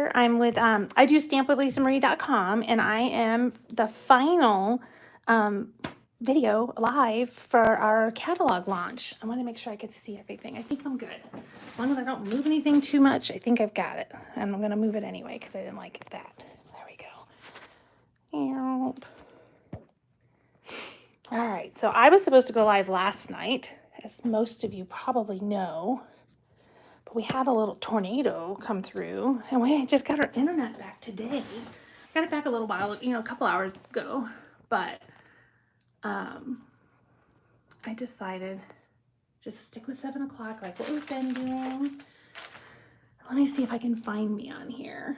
here. I'm with, I do stampwithlisamarie.com, and I am the final video live for our catalog launch. I want to make sure I can see everything. I think I'm good. As long as I don't move anything too much, I think I've got it. And I'm going to move it anyway because I didn't like that. There we go. All right, so I was supposed to go live last night, as most of you probably know. But we had a little tornado come through, and we just got our internet back today. Got it back a little while, a couple hours ago. But I decided just stick with 7 o'clock, like what we've been doing. Let me see if I can find me on here.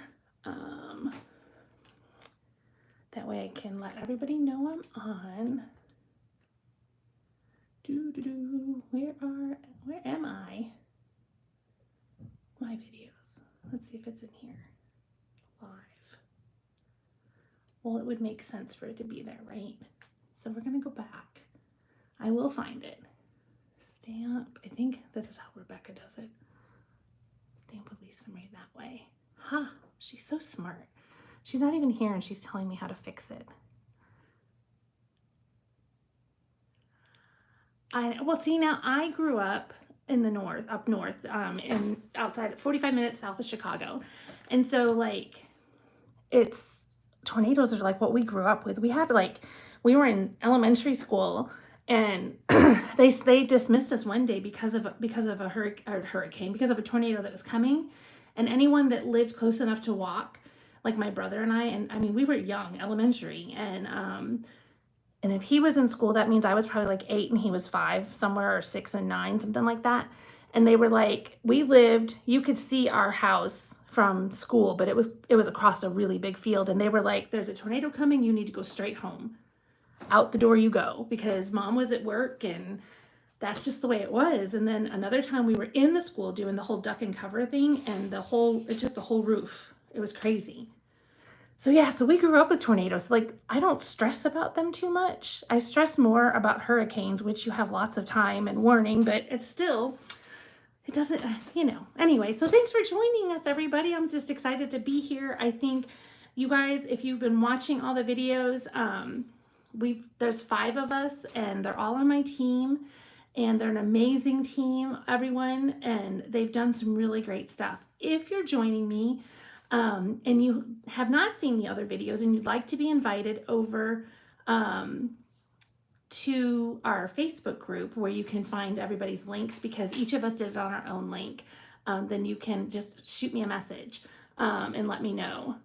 That way I can let everybody know I'm on. Where am I? My videos. Let's see if it's in here. Live. Well, it would make sense for it to be there, right? So we're going to go back. I will find it. Stamp. I think this is how Rebecca does it. Stamp with Lisa Marie that way. Huh. She's so smart. She's not even here and she's telling me how to fix it. Well, see, now I grew up in the north, up north, in outside 45 minutes south of Chicago. And so like tornadoes are like what we grew up with. We were in elementary school and they dismissed us one day because of a hurricane, because of a tornado that was coming. And anyone that lived close enough to walk, like my brother and I mean, we were young, elementary, and if he was in school, that means I was probably like 8 and he was 5 somewhere, or 6 and 9, something like that. And they were like, you could see our house from school, but it was across a really big field. And they were like, there's a tornado coming. You need to go straight home. Out the door you go, because mom was at work and that's just the way it was. And then another time we were in the school doing the whole duck and cover thing, and it took the whole roof. It was crazy. So yeah, so we grew up with tornadoes. Like, I don't stress about them too much. I stress more about hurricanes, which you have lots of time and warning, but it doesn't, Anyway, so thanks for joining us, everybody. I'm just excited to be here. I think you guys, if you've been watching all the videos, there's 5 of us, and they're all on my team, and they're an amazing team, everyone, and they've done some really great stuff. If you're joining me, and you have not seen the other videos and you'd like to be invited over to our Facebook group where you can find everybody's links, because each of us did it on our own link, then you can just shoot me a message and let me know.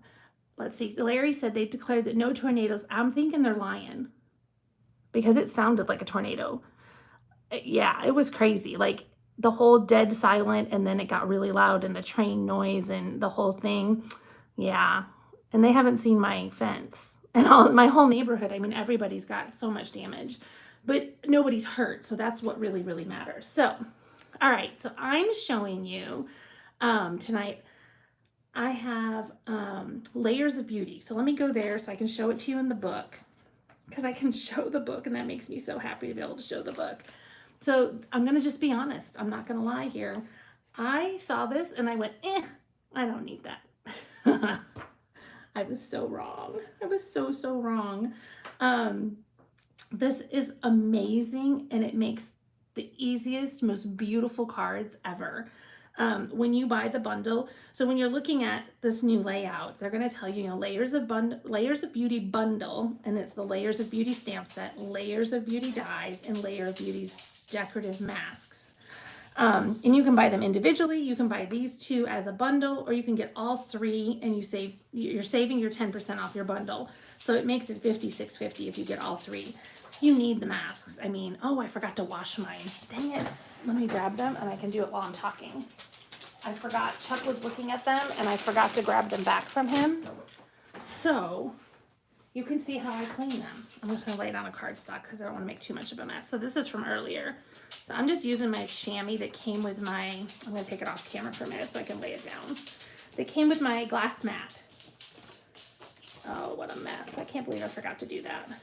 Let's see. Larry said they declared that no tornadoes. I'm thinking they're lying because it sounded like a tornado. Yeah, it was crazy. Like, the whole dead silent, and then it got really loud, and the train noise and the whole thing. Yeah. And they haven't seen my fence and my whole neighborhood. I mean, everybody's got so much damage, but nobody's hurt. So that's what really, really matters. So, all right. So I'm showing you tonight, I have Layers of Beauty. So let me go there so I can show it to you in the book, because I can show the book, and that makes me so happy to be able to show the book. So I'm going to just be honest. I'm not going to lie here. I saw this and I went, I don't need that. I was so wrong. I was so wrong. This is amazing, and it makes the easiest, most beautiful cards ever. When you buy the bundle, so when you're looking at this new layout, they're going to tell you, Layers of Beauty bundle, and it's the Layers of Beauty stamp set, Layers of Beauty dies, and Layer of Beauty's decorative masks. And you can buy them individually. You can buy these 2 as a bundle, or you can get all 3 and you're saving your 10% off your bundle. So it makes it $56.50 if you get all 3. You need the masks. I mean, I forgot to wash mine. Dang it. Let me grab them and I can do it while I'm talking. I forgot. Chuck was looking at them and I forgot to grab them back from him. So you can see how I clean them. I'm just going to lay it on a cardstock because I don't want to make too much of a mess. So this is from earlier. So I'm just using my chamois that came with I'm going to take it off camera for a minute so I can lay it down. They came with my glass mat. Oh, what a mess. I can't believe I forgot to do that. I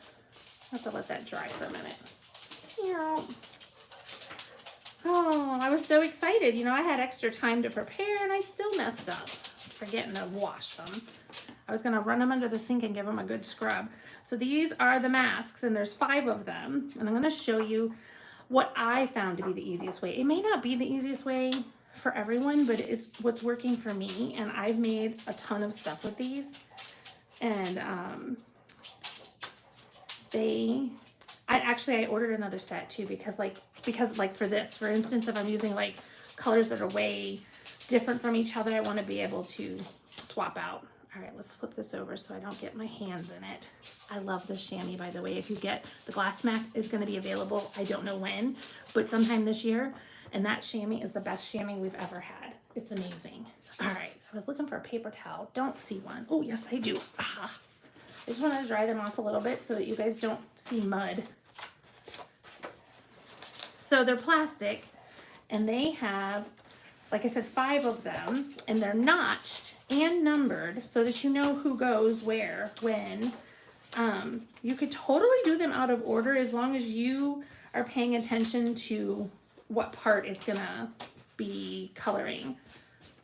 have to let that dry for a minute. Oh, I was so excited. I had extra time to prepare and I still messed up. forgetting to wash them. I was gonna run them under the sink and give them a good scrub. So these are the masks, and there's 5 of them. And I'm gonna show you what I found to be the easiest way. It may not be the easiest way for everyone, but it's what's working for me. And I've made a ton of stuff with these. And I ordered another set too, because for this, for instance, if I'm using like colors that are way different from each other, I want to be able to swap out. All right, let's flip this over so I don't get my hands in it. I love this chamois, by the way. If you get the glass mat, is going to be available. I don't know when, but sometime this year. And that chamois is the best chamois we've ever had. It's amazing. All right, I was looking for a paper towel. Don't see one. Oh, yes, I do. Ah. I just want to dry them off a little bit so that you guys don't see mud. So they're plastic, and they have, like I said, 5 of them, and they're notched and numbered so that you know who goes where, when. You could totally do them out of order as long as you are paying attention to what part it's gonna be coloring.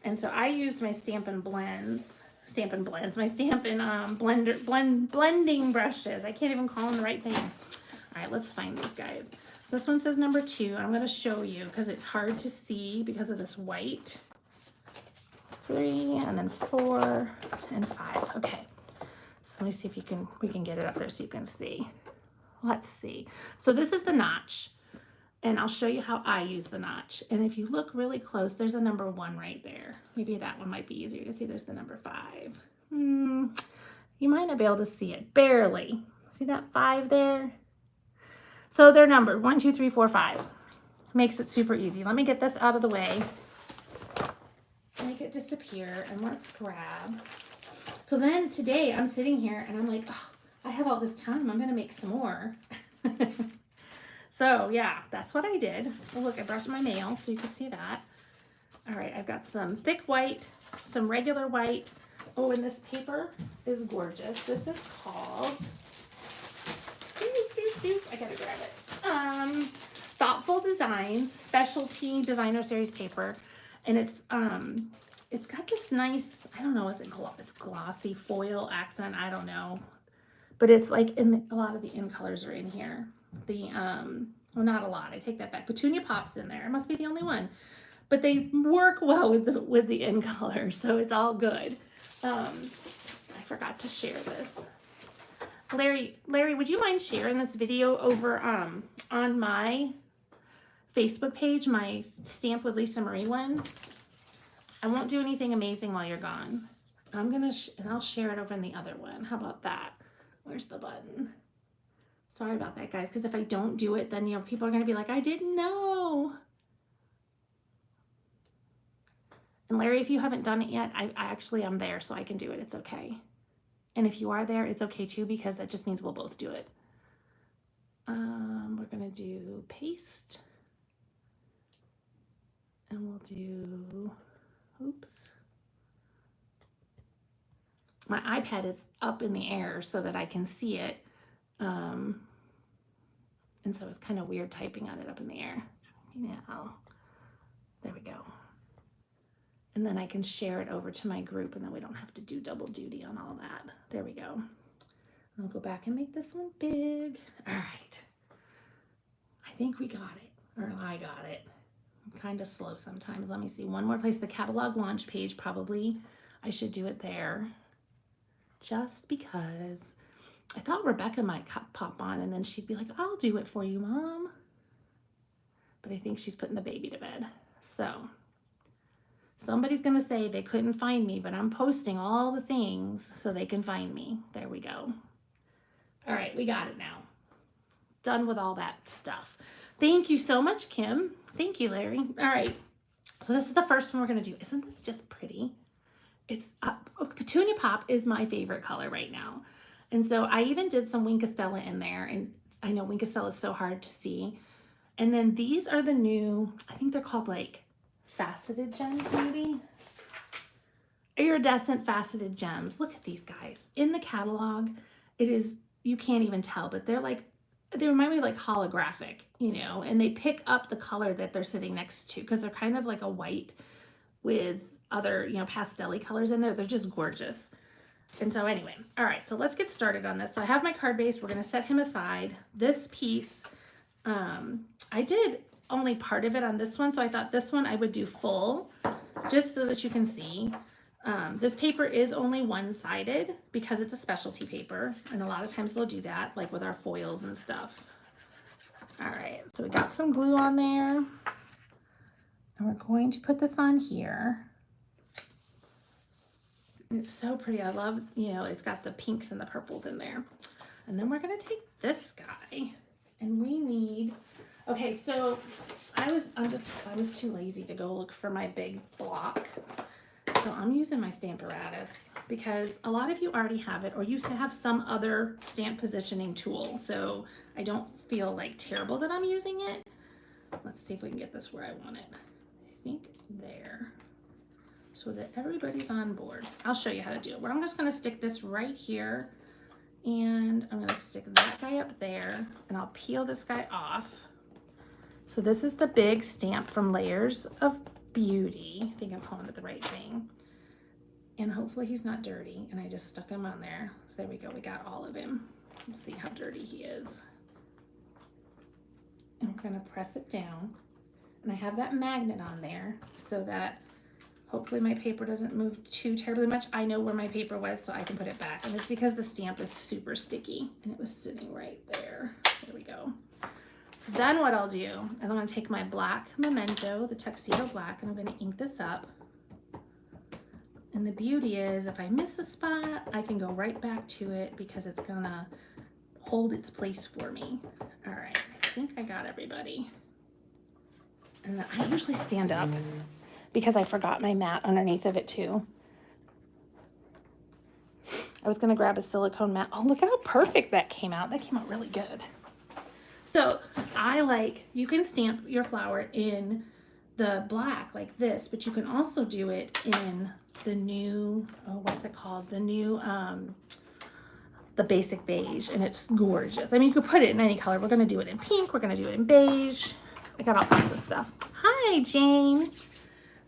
And so I used my Stampin' blending brushes. I can't even call them the right thing. All right, let's find these guys. So this one says number 2. I'm going to show you because it's hard to see because of this white. 3, and then 4, and 5. Okay. So let me see if we can get it up there so you can see. Let's see. So this is the notch, and I'll show you how I use the notch. And if you look really close, there's a number 1 right there. Maybe that one might be easier to see. There's the number 5. You might not be able to see it, barely. See that 5 there? So they're numbered 1, 2, 3, 4, 5. Makes it super easy. Let me get this out of the way. Make it disappear, and let's grab. So then today I'm sitting here and I'm like, oh, I have all this time. I'm gonna make some more. So yeah, that's what I did. Oh, look, I brought my mail so you can see that. All right, I've got some thick white, some regular white. Oh, and this paper is gorgeous. This is called, I gotta grab it. Thoughtful Designs Specialty Designer Series paper. And it's got this nice, I don't know, it's glossy foil accent, I don't know. But it's like a lot of the in colors are in here. Well, not a lot, I take that back. Petunia Pop's in there, it must be the only one. But they work well with the in color, so it's all good. I forgot to share this. Larry, would you mind sharing this video over on my Facebook page, my Stamp with Lisa Marie one? I won't do anything amazing while you're gone. And I'll share it over in the other one. How about that? Where's the button? Sorry about that, guys, because if I don't do it, then people are gonna be like, I didn't know. And Larry, if you haven't done it yet, I actually am there, so I can do it. It's okay. And if you are there, it's okay too, because that just means we'll both do it. We're gonna do paste. And we'll do, oops. My iPad is up in the air so that I can see it. And so it's kind of weird typing on it up in the air. Now, there we go. And then I can share it over to my group, and then we don't have to do double duty on all that. There we go. I'll go back and make this one big. All right. I think we got it, or I got it. I'm kind of slow sometimes. Let me see. One more place, the catalog launch page, probably. I should do it there. Just because I thought Rebecca might pop on, and then she'd be like, I'll do it for you, Mom. But I think she's putting the baby to bed. So somebody's going to say they couldn't find me, but I'm posting all the things so they can find me. There we go. All right, we got it now. Done with all that stuff. Thank you so much, Kim. Thank you, Larry. All right, so this is the first one we're going to do. Isn't this just pretty? It's Petunia Pop is my favorite color right now. And so I even did some Wink Stella in there, and I know Wink Stella is so hard to see. And then these are the new, I think they're called like faceted gems, maybe? Iridescent faceted gems. Look at these guys. In the catalog, it is, you can't even tell, but they're like, they remind me of like holographic, and they pick up the color that they're sitting next to, because they're kind of like a white with other, you know, pastel-y colors in there. They're just gorgeous. And so anyway, all right, so let's get started on this. So I have my card base. We're going to set him aside. This piece, I did only part of it on this one, so I thought this one I would do full, just so that you can see. This paper is only one-sided because it's a specialty paper, and a lot of times they'll do that, like with our foils and stuff. All right, so we got some glue on there, and we're going to put this on here. It's so pretty. I love, you know, it's got the pinks and the purples in there. And then we're going to take this guy, and we need, okay, so I was too lazy to go look for my big block. So I'm using my Stamparatus because a lot of you already have it, or you have some other stamp positioning tool. So I don't feel like terrible that I'm using it. Let's see if we can get this where I want it. I think there, so that everybody's on board. I'll show you how to do it. Where I'm just going to stick this right here, and I'm going to stick that guy up there, and I'll peel this guy off. So this is the big stamp from Layers of Beauty. I think I'm calling it the right thing. And hopefully he's not dirty, and I just stuck him on there. So there we go. We got all of him. Let's see how dirty he is. And we're going to press it down. And I have that magnet on there so that hopefully my paper doesn't move too terribly much. I know where my paper was, so I can put it back. And it's because the stamp is super sticky, and it was sitting right there. There we go. So then what I'll do is I'm going to take my black Memento, the Tuxedo Black, and I'm going to ink this up. And the beauty is if I miss a spot, I can go right back to it because it's going to hold its place for me. All right, I think I got everybody. And I usually stand up because I forgot my mat underneath of it too. I was going to grab a silicone mat. Oh, look at how perfect that came out. That came out really good. So you can stamp your flower in the black like this, but you can also do it in the new, oh, what's it called? The new, the basic beige, and it's gorgeous. I mean, you could put it in any color. We're going to do it in pink. We're going to do it in beige. I got all kinds of stuff. Hi, Jane.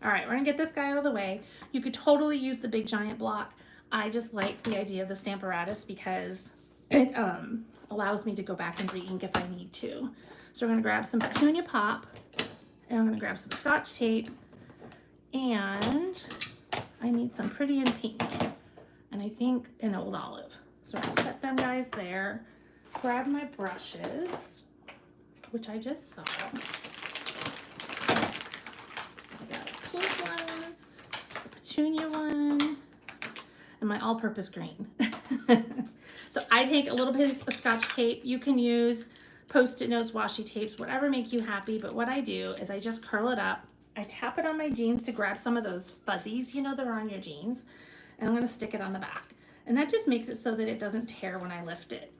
All right, we're going to get this guy out of the way. You could totally use the big giant block. I just like the idea of the Stamparatus because it allows me to go back and re-ink if I need to. So we're going to grab some Petunia Pop, and I'm going to grab some Scotch tape, and I need some pretty in pink, and I think an Old Olive. So I'm going to set them guys there, grab my brushes, which I just saw. So I got a pink one, a Petunia one, and my all-purpose green. So I take a little bit of Scotch tape. You can use Post-it notes, washi tapes, whatever makes you happy. But what I do is I just curl it up. I tap it on my jeans to grab some of those fuzzies, you know, that are on your jeans. And I'm going to stick it on the back. And that just makes it so that it doesn't tear when I lift it.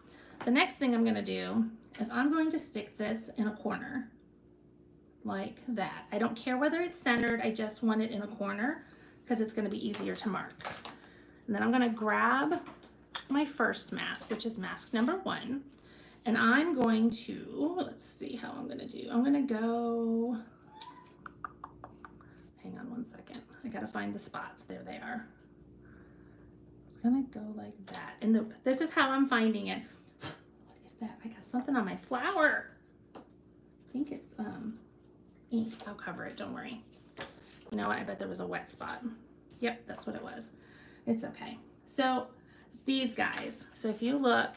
The next thing I'm going to do is I'm going to stick this in a corner like that. I don't care whether it's centered. I just want it in a corner because it's going to be easier to mark. And then I'm going to grab my first mask, which is mask number 1. And I'm going to, let's see how I'm going to do. I'm going to go, hang on one second. I got to find the spots. There they are. It's going to go like that. And this is how I'm finding it. What is that? I got something on my flower. I think it's ink. I'll cover it. Don't worry. You know what? I bet there was a wet spot. Yep, that's what it was. It's okay. So these guys. So if you look,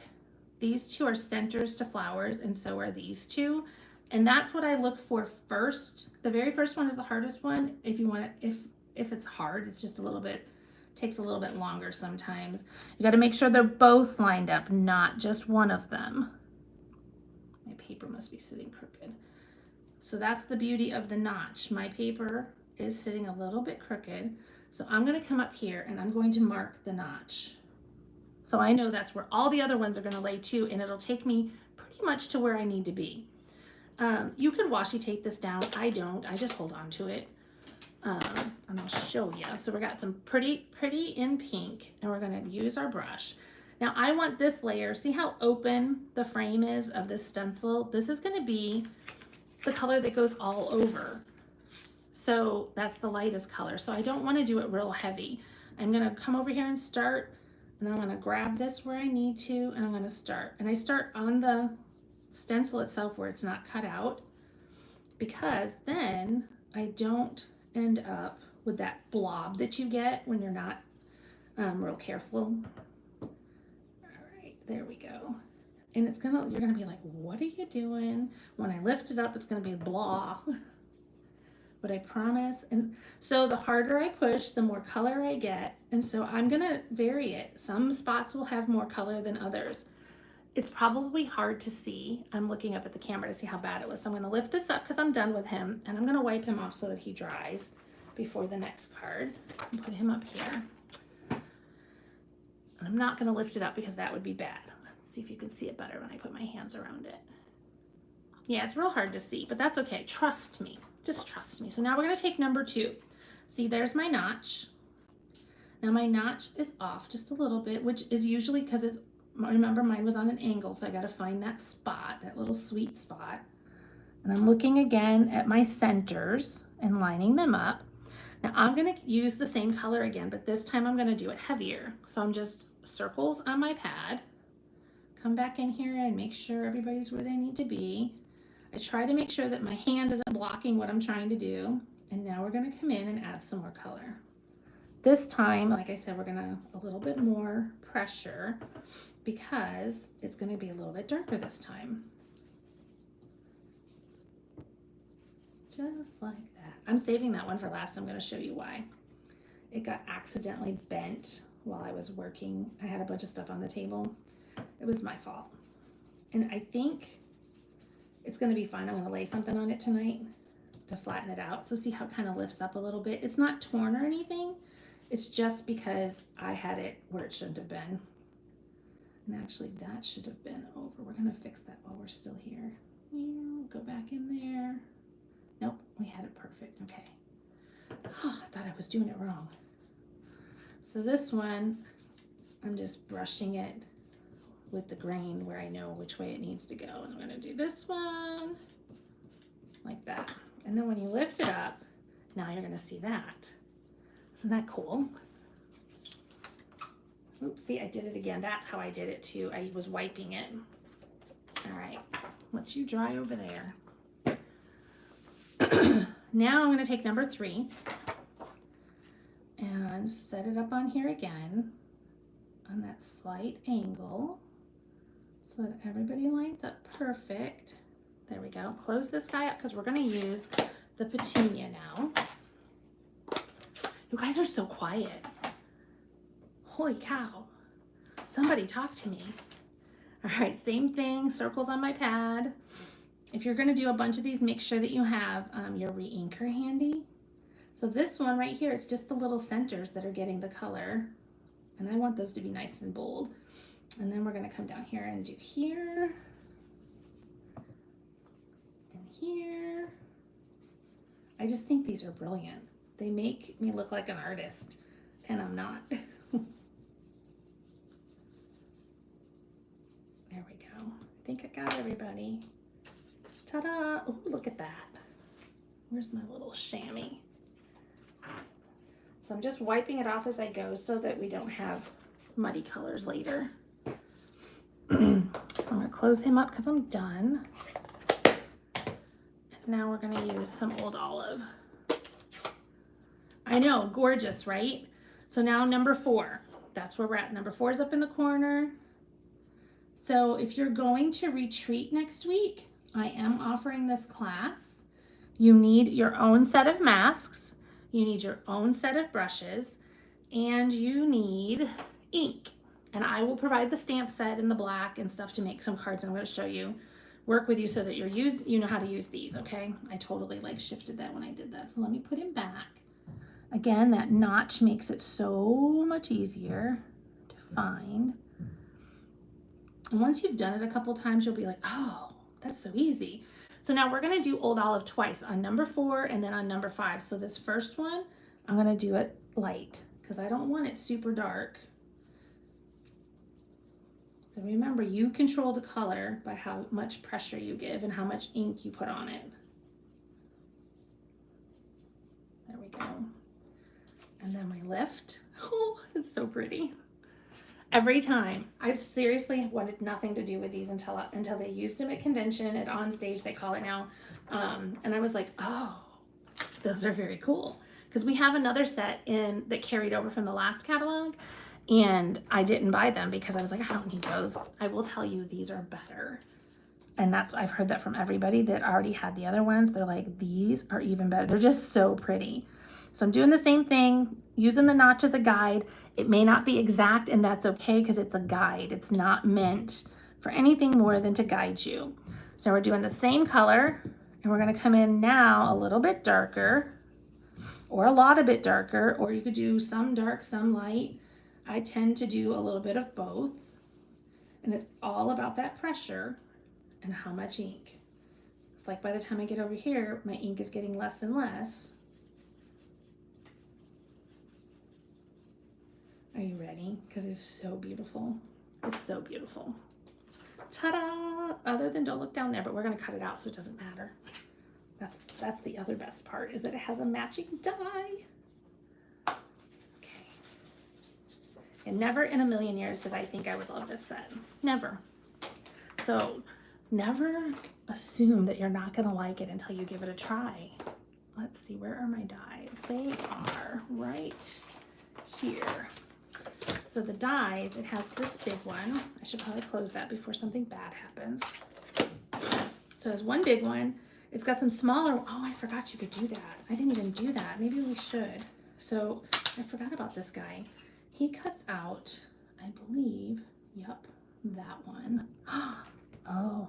these two are centers to flowers, and so are these two. And that's what I look for first. The very first one is the hardest one. If you want it, if it's hard, it's just a little bit, takes a little bit longer sometimes. You got to make sure they're both lined up, not just one of them. My paper must be sitting crooked. So that's the beauty of the notch. My paper is sitting a little bit crooked. So I'm going to come up here and I'm going to mark the notch. So I know that's where all the other ones are going to lay too, and it'll take me pretty much to where I need to be. You could washi tape this down. I don't. I just hold on to it. And I'll show you. So we got some pretty in pink, and we're going to use our brush. Now I want this layer. See how open the frame is of this stencil? This is going to be the color that goes all over. So that's the lightest color. So I don't want to do it real heavy. I'm going to come over here and start, and then I'm going to grab this where I need to, and I'm going to start. And I start on the stencil itself where it's not cut out, because then I don't end up with that blob that you get when you're not real careful. All right, there we go. And you're gonna be like, what are you doing? When I lift it up, it's gonna be blah. But I promise. And so the harder I push, the more color I get. And so I'm gonna vary it. Some spots will have more color than others. It's probably hard to see. I'm looking up at the camera to see how bad it was. So I'm gonna lift this up because I'm done with him, and I'm gonna wipe him off so that he dries before the next card. And put him up here. And I'm not gonna lift it up because that would be bad. Let's see if you can see it better when I put my hands around it. Yeah, it's real hard to see, but that's okay. Trust me. Just trust me. So now we're going to take number 2. See, there's my notch. Now my notch is off just a little bit, which is usually because it's, remember mine was on an angle, so I got to find that spot, that little sweet spot. And I'm looking again at my centers and lining them up. Now I'm going to use the same color again, but this time I'm going to do it heavier. So I'm just circles on my pad. Come back in here and make sure everybody's where they need to be. I try to make sure that my hand isn't blocking what I'm trying to do. And now we're going to come in and add some more color. This time, like I said, we're going to a little bit more pressure because it's going to be a little bit darker this time. Just like that. I'm saving that one for last. I'm going to show you why. It got accidentally bent while I was working. I had a bunch of stuff on the table. It was my fault. And I think it's going to be fine. I'm going to lay something on it tonight to flatten it out. So see how it kind of lifts up a little bit. It's not torn or anything. It's just because I had it where it shouldn't have been. And actually that should have been over. We're going to fix that while we're still here. Go back in there. Nope, we had it perfect. Okay. Oh, I thought I was doing it wrong. So this one, I'm just brushing it with the grain where I know which way it needs to go. And I'm going to do this one like that. And then when you lift it up, now you're going to see that. Isn't that cool? Oops, see, I did it again. That's how I did it too. I was wiping it. All right, let you dry over there. Now I'm going to take number 3 and set it up on here again on that slight angle so that everybody lines up perfect. There we go. Close this guy up because we're going to use the petunia now. You guys are so quiet. Holy cow. Somebody talk to me. All right, same thing, circles on my pad. If you're gonna do a bunch of these, make sure that you have your re-inker handy. So this one right here, it's just the little centers that are getting the color. And I want those to be nice and bold. And then we're gonna come down here and do here. And here. I just think these are brilliant. They make me look like an artist, and I'm not. There we go. I think I got everybody. Ta-da! Oh, look at that. Where's my little chamois? So I'm just wiping it off as I go so that we don't have muddy colors later. I'm gonna close him up because I'm done. And now we're gonna use some Old Olive. I know, gorgeous, right? So now number 4, that's where we're at. Number 4 is up in the corner. So if you're going to retreat next week, I am offering this class. You need your own set of masks, you need your own set of brushes, and you need ink. And I will provide the stamp set and the black and stuff to make some cards. I'm going to show you, work with you so that you know how to use these, okay? I totally shifted that when I did that. So let me put him back. Again, that notch makes it so much easier to find. And once you've done it a couple times, you'll be like, oh, that's so easy. So now we're going to do Old Olive twice, on number 4 and then on number 5. So this first one, I'm going to do it light because I don't want it super dark. So remember, you control the color by how much pressure you give and how much ink you put on it. There we go. And then my lift. Oh, it's so pretty. Every time. I've seriously wanted nothing to do with these until they used them at convention, at On Stage they call it now. And I was like, oh, those are very cool. Because we have another set in that carried over from the last catalog, and I didn't buy them because I was like, I don't need those. I will tell you, these are better. And that's, I've heard that from everybody that already had the other ones. They're like, these are even better. They're just so pretty. So I'm doing the same thing, using the notch as a guide. It may not be exact, and that's okay because it's a guide. It's not meant for anything more than to guide you. So we're doing the same color, and we're gonna come in now a little bit darker, or a lot a bit darker, or you could do some dark, some light. I tend to do a little bit of both, and it's all about that pressure and how much ink. It's like by the time I get over here, my ink is getting less and less. Are you ready? Because it's so beautiful. It's so beautiful. Ta-da! Other than don't look down there, but we're gonna cut it out so it doesn't matter. That's the other best part, is that it has a matching die. Okay. And never in a million years did I think I would love this set. Never. So never assume that you're not gonna like it until you give it a try. Let's see, where are my dies? They are right here. So the dies, it has this big one. I should probably close that before something bad happens. So it has one big one. It's got some smaller, oh, I forgot you could do that. I didn't even do that. Maybe we should. So I forgot about this guy. He cuts out, I believe, yep, that one. Oh,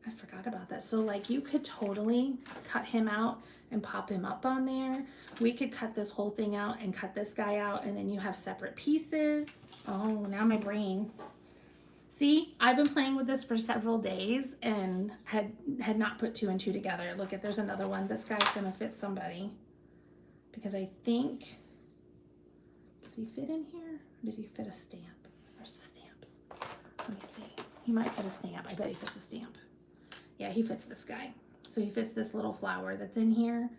I forgot about that. So like you could totally cut him out and pop him up on there. We could cut this whole thing out and cut this guy out, and then you have separate pieces. Oh, now my brain. See, I've been playing with this for several days and had not put 2 and 2 together. Look, there's another one. This guy's gonna fit somebody, because I think, does he fit in here? Or does he fit a stamp? Where's the stamps? Let me see. He might fit a stamp. I bet he fits a stamp. Yeah, he fits this guy. So he fits this little flower that's in here,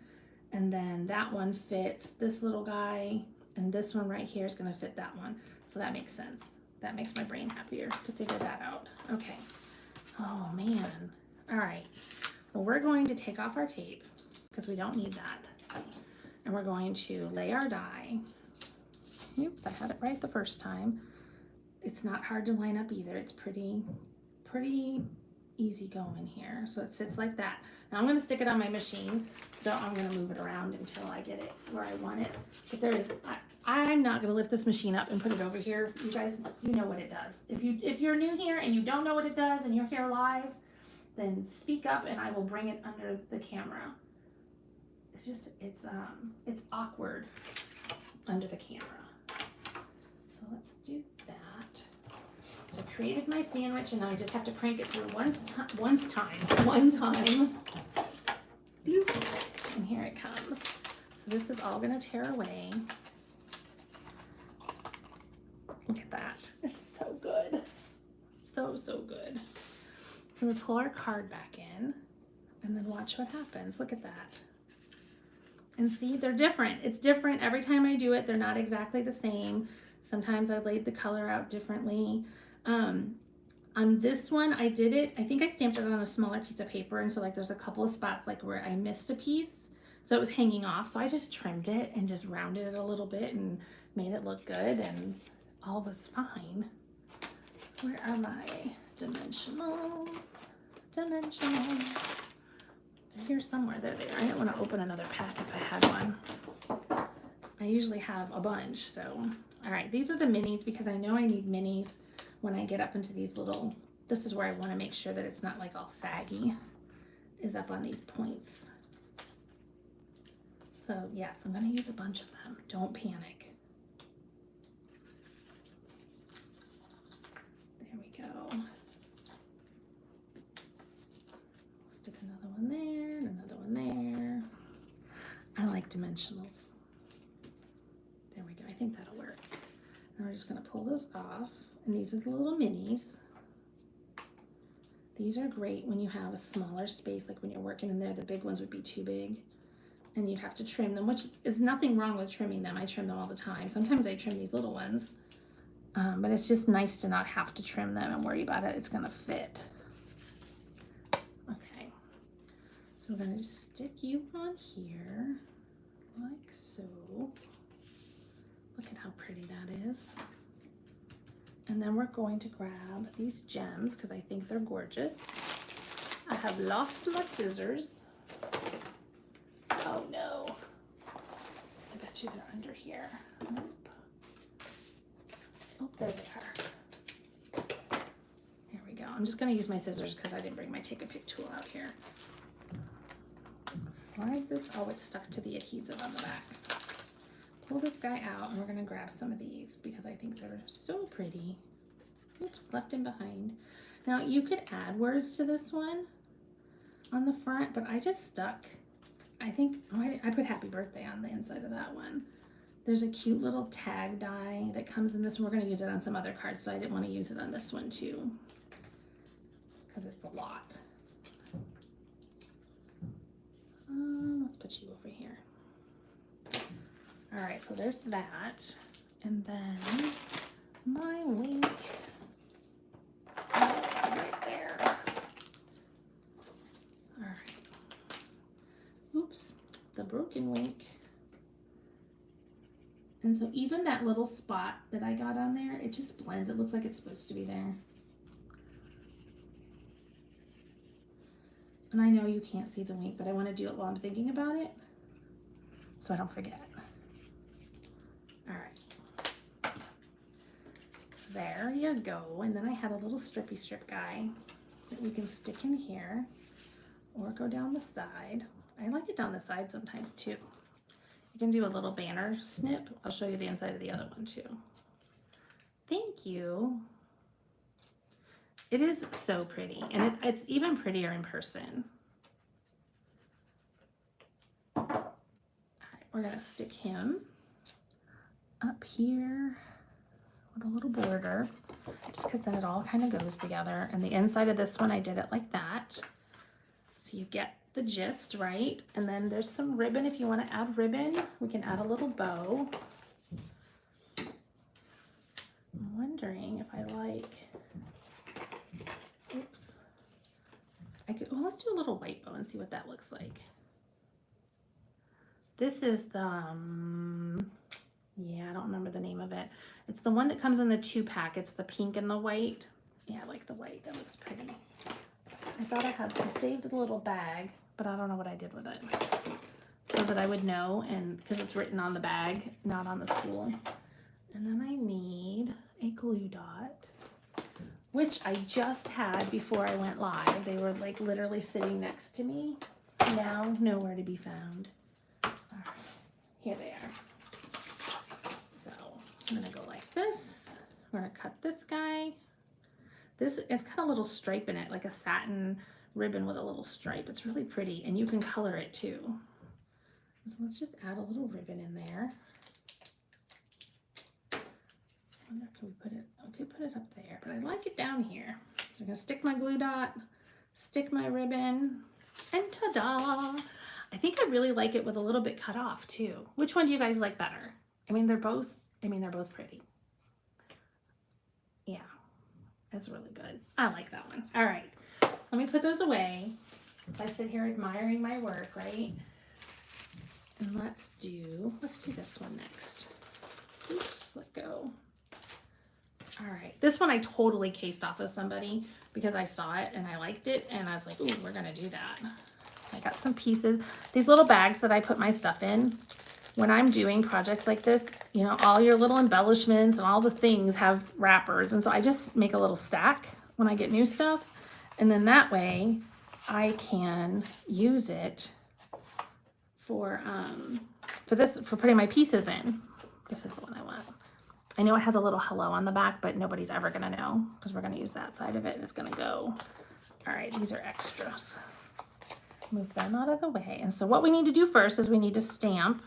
and then that one fits this little guy, and this one right here is gonna fit that one. So that makes sense. That makes my brain happier to figure that out. Okay. Oh man. All right. Well, we're going to take off our tape because we don't need that. And we're going to lay our die. Oops, I had it right the first time. It's not hard to line up either. It's pretty easy going here. So it sits like that. Now I'm going to stick it on my machine, so I'm going to move it around until I get it where I want it. But there is, I'm not going to lift this machine up and put it over here. You guys, you know what it does. If you're new here and you don't know what it does and you're here live, then speak up and I will bring it under the camera. It's just, it's awkward under the camera. So let's do that. So I created my sandwich, and now I just have to crank it through one time. And here it comes. So this is all gonna tear away. Look at that. It's so good. So good. So we pull our card back in, and then watch what happens. Look at that. And see, they're different. It's different every time I do it. They're not exactly the same. Sometimes I laid the color out differently. On this one, I think I stamped it on a smaller piece of paper, and so like there's a couple of spots like where I missed a piece, so it was hanging off, so I just trimmed it and just rounded it a little bit and made it look good, and all was fine. Where are my dimensionals? Dimensionals. They're here somewhere. There they are. I didn't want to open another pack if I had one. I usually have a bunch, so. All right, these are the minis because I know I need minis when I get up into these little, this is where I want to make sure that it's not like all saggy, is up on these points. So yes, I'm going to use a bunch of them. Don't panic. There we go. Stick another one there, and another one there. I like dimensionals. There we go. I think that'll work. And we're just going to pull those off. And these are the little minis. These are great when you have a smaller space, like when you're working in there. The big ones would be too big. and you'd have to trim them, which is nothing wrong with trimming them. I trim them all the time. Sometimes I trim these little ones, but it's just nice to not have to trim them and worry about it. It's gonna fit. Okay, so we're gonna just stick you on here, like so. Look at how pretty that is. And then we're going to grab these gems because I think they're gorgeous. I have lost my scissors. Oh no. I bet you they're under here. Nope. Oh, there they are. Here we go. I'm just going to use my scissors because I didn't bring my take-a-pic tool out here. Slide this. Oh, it's stuck to the adhesive on the back. Pull this guy out and we're going to grab some of these because I think they're so pretty. Oops, left him behind. Now you could add words to this one on the front, but I just stuck, I think, oh, I put happy birthday on the inside of that one. There's a cute little tag die that comes in this one. We're going to use it on some other cards, so I didn't want to use it on this one too because it's a lot. Let's put you over here. All right, so there's that. And then my wink right there. All right. Oops, the broken wink. And so even that little spot that I got on there, it just blends. It looks like it's supposed to be there. And I know you can't see the wink, but I want to do it while I'm thinking about it so I don't forget. All right, so there you go. And then I had a little strippy strip guy that we can stick in here or go down the side. I like it down the side sometimes too. You can do a little banner snip. I'll show you the inside of the other one too. Thank you. It is so pretty, and it's even prettier in person. All right, we're gonna stick him up here with a little border, just because then it all kind of goes together. And the inside of this one, I did it like that. So you get the gist, right? And then there's some ribbon. If you want to add ribbon, we can add a little bow. I'm wondering if I like, oops. Well, let's do a little white bow and see what that looks like. This is the, yeah, I don't remember the name of it. It's the one that comes in the 2-pack. It's the pink and the white. Yeah, I like the white. That looks pretty. I thought I saved a little bag, but I don't know what I did with it. So that I would know, and because it's written on the bag, not on the spool. And then I need a glue dot, which I just had before I went live. They were like literally sitting next to me. Now, nowhere to be found. All right, here they are. So I'm gonna go like this. We're gonna cut this guy. This, it's got a little stripe in it, like a satin ribbon with a little stripe. It's really pretty, and you can color it too. So let's just add a little ribbon in there. I wonder, can we put it, I could put it up there, but I like it down here. So I'm gonna stick my glue dot, stick my ribbon, and ta-da! I think I really like it with a little bit cut off too. Which one do you guys like better? They're both pretty. Yeah, that's really good. I like that one. All right, let me put those away as I sit here admiring my work, right? And let's do this one next. Oops, let go. All right, this one I totally cased off of somebody because I saw it and I liked it, and I was like, ooh, we're gonna do that. I got some pieces. These little bags that I put my stuff in, when I'm doing projects like this, you know, all your little embellishments and all the things have wrappers, and so I just make a little stack when I get new stuff, and then that way I can use it for putting my pieces in. This is the one I want. I know it has a little hello on the back, but nobody's ever gonna know because we're gonna use that side of it and it's gonna go. All right, these are extras. Move them out of the way. And so what we need to do first is we need to stamp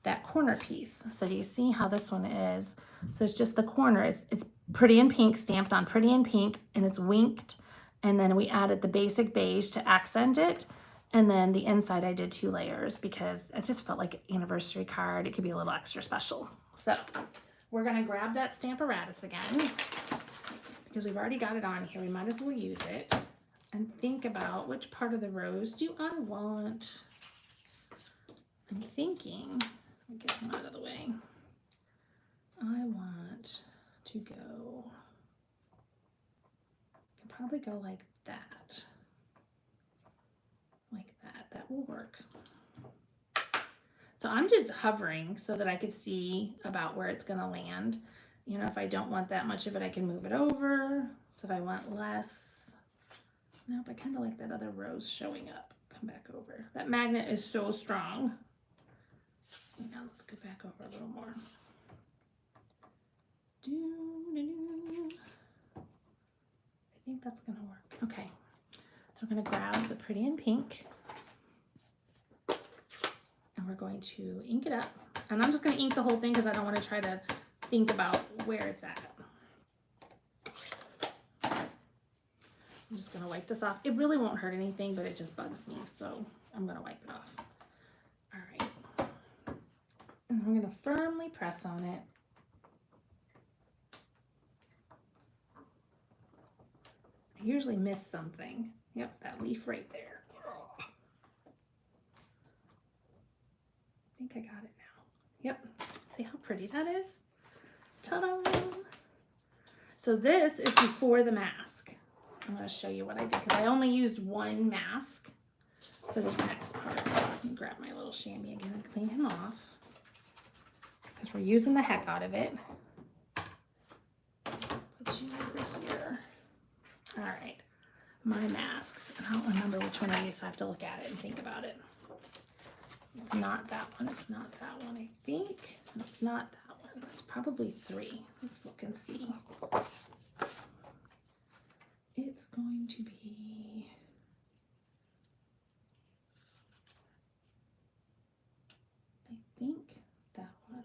that corner piece. So do you see how this one is? So it's just the corner. It's pretty in pink, stamped on pretty in pink, and it's winked. And then we added the basic beige to accent it. And then the inside I did 2 layers because it just felt like an anniversary card. It could be a little extra special. So we're gonna grab that Stamparatus again because we've already got it on here. We might as well use it and think about which part of the rose do I want. I'm thinking, let me get him out of the way. I want to go, I can probably go like that. Like that, that will work. So I'm just hovering so that I could see about where it's gonna land. You know, if I don't want that much of it, I can move it over. So if I want less, nope, I kind of like that other rose showing up. Come back over. That magnet is so strong. Now let's go back over a little more. I think that's gonna work. Okay, so we're gonna grab the Pretty in Pink and we're going to ink it up. And I'm just gonna ink the whole thing because I don't want to try to think about where it's at. I'm just gonna wipe this off. It really won't hurt anything, but it just bugs me, so I'm gonna wipe it off. All right, and I'm gonna firmly press on it. I usually miss something. Yep, that leaf right there. I think I got it now. Yep, see how pretty that is? Ta-da! So this is before the mask. I'm going to show you what I did because I only used 1 mask for this next part. Let me grab my little chamois again and clean him off because we're using the heck out of it. Put you over here. All right, my masks. And I don't remember which one I used, so I have to look at it and think about it. It's not that one. It's not that one, I think. It's not that one. It's probably 3. Let's look and see. It's going to be, I think, that one.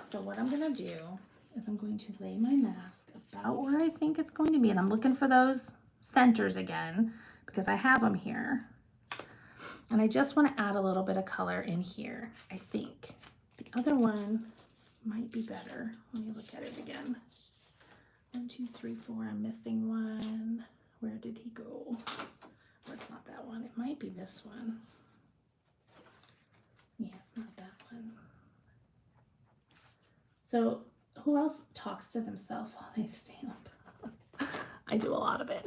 So what I'm going to do is I'm going to lay my mask about where I think it's going to be. And I'm looking for those centers again because I have them here. And I just want to add a little bit of color in here, I think. The other one might be better. Let me look at it again. 1, 2, 3, 4, I'm missing one. Where did he go? Oh, it's not that one. It might be this one. Yeah, it's not that one. So who else talks to themselves while they stamp? I do a lot of it.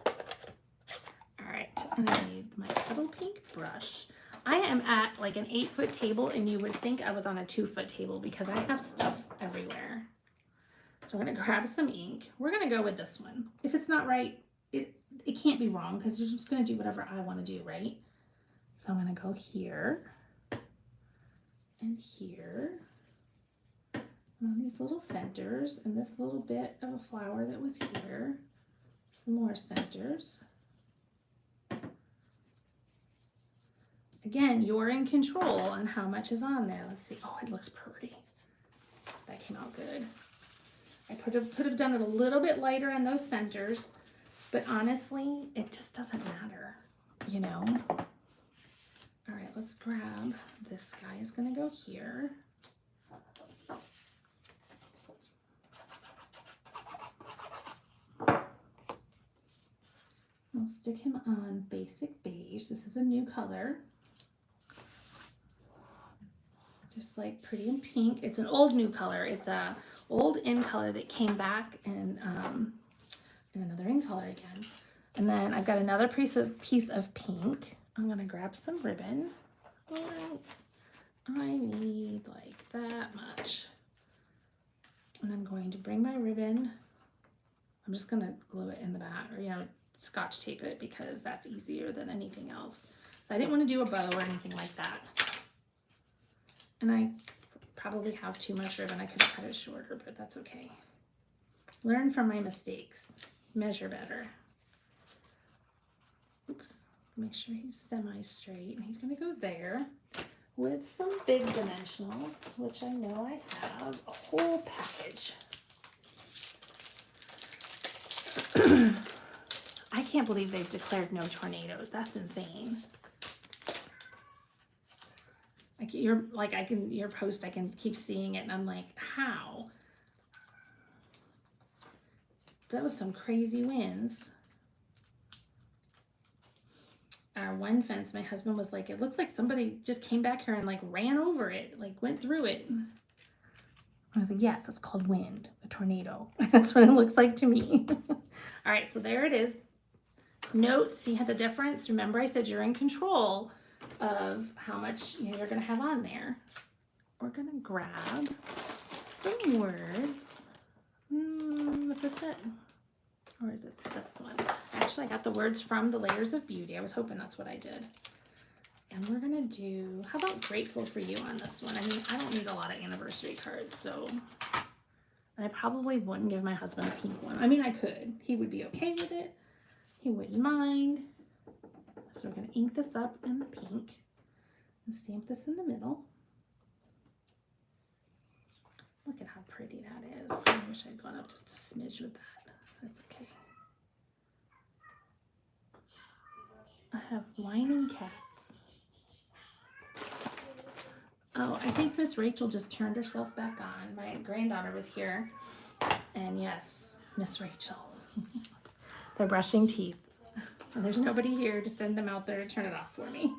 All right, and I need my little pink brush. I am at like an 8-foot table and you would think I was on a 2-foot table because I have stuff everywhere. So I'm gonna grab some ink. We're gonna go with this one. If it's not right, it can't be wrong because you're just gonna do whatever I wanna do, right? So I'm gonna go here and here. And on these little centers and this little bit of a flower that was here. Some more centers. Again, you're in control on how much is on there. Let's see. Oh, it looks pretty. That came out good. I could have done it a little bit lighter in those centers, but honestly, it just doesn't matter, you know? All right, let's grab, this guy is gonna go here. I'll stick him on Basic Beige. This is a new color. Just like Pretty in Pink. It's an old new color. It's a old in color that came back in another in color again. And then I've got another piece of pink. I'm gonna grab some ribbon. I need like that much. And I'm going to bring my ribbon. I'm just gonna glue it in the back, or Scotch tape it because that's easier than anything else. So I didn't want to do a bow or anything like that. And I probably have too much ribbon. I could have cut it shorter, but that's okay. Learn from my mistakes. Measure better. Oops. Make sure he's semi-straight. He's going to go there with some big dimensionals, which I know I have a whole package. can't believe they've declared no tornadoes. That's insane. Like your post, I can keep seeing it and I'm like, how? That was some crazy winds. Our one fence, my husband was like, it looks like somebody just came back here and like ran over it, like went through it. I was like, yes, it's called wind, a tornado. That's what it looks like to me. All right, so there it is. Note, see how the difference? Remember I said you're in control of how much you're gonna have on there. We're gonna grab some words. Is this it? Or is it this one? Actually, I got the words from the Layers of Beauty. I was hoping that's what I did. And we're gonna do, how about Grateful for You on this one? I mean, I don't need a lot of anniversary cards, so. And I probably wouldn't give my husband a pink one. I mean, I could. He would be okay with it. He wouldn't mind. So we're gonna ink this up in the pink and stamp this in the middle. Look at how pretty that is. I wish I'd gone up just a smidge with that. That's okay. I have whining cats. Oh, I think Miss Rachel just turned herself back on. My granddaughter was here. And yes, Miss Rachel. They're brushing teeth. And there's nobody here to send them out there to turn it off for me.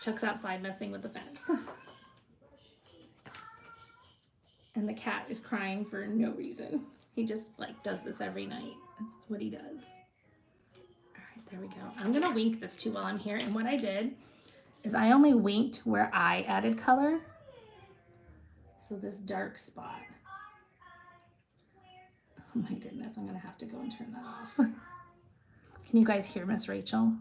Chuck's outside messing with the fence. And the cat is crying for no reason. He just like does this every night. That's what he does. All right, there we go. I'm gonna wink this too while I'm here. And what I did is I only winked where I added color. So this dark spot. Oh my goodness, I'm gonna have to go and turn that off. Can you guys hear Miss Rachel?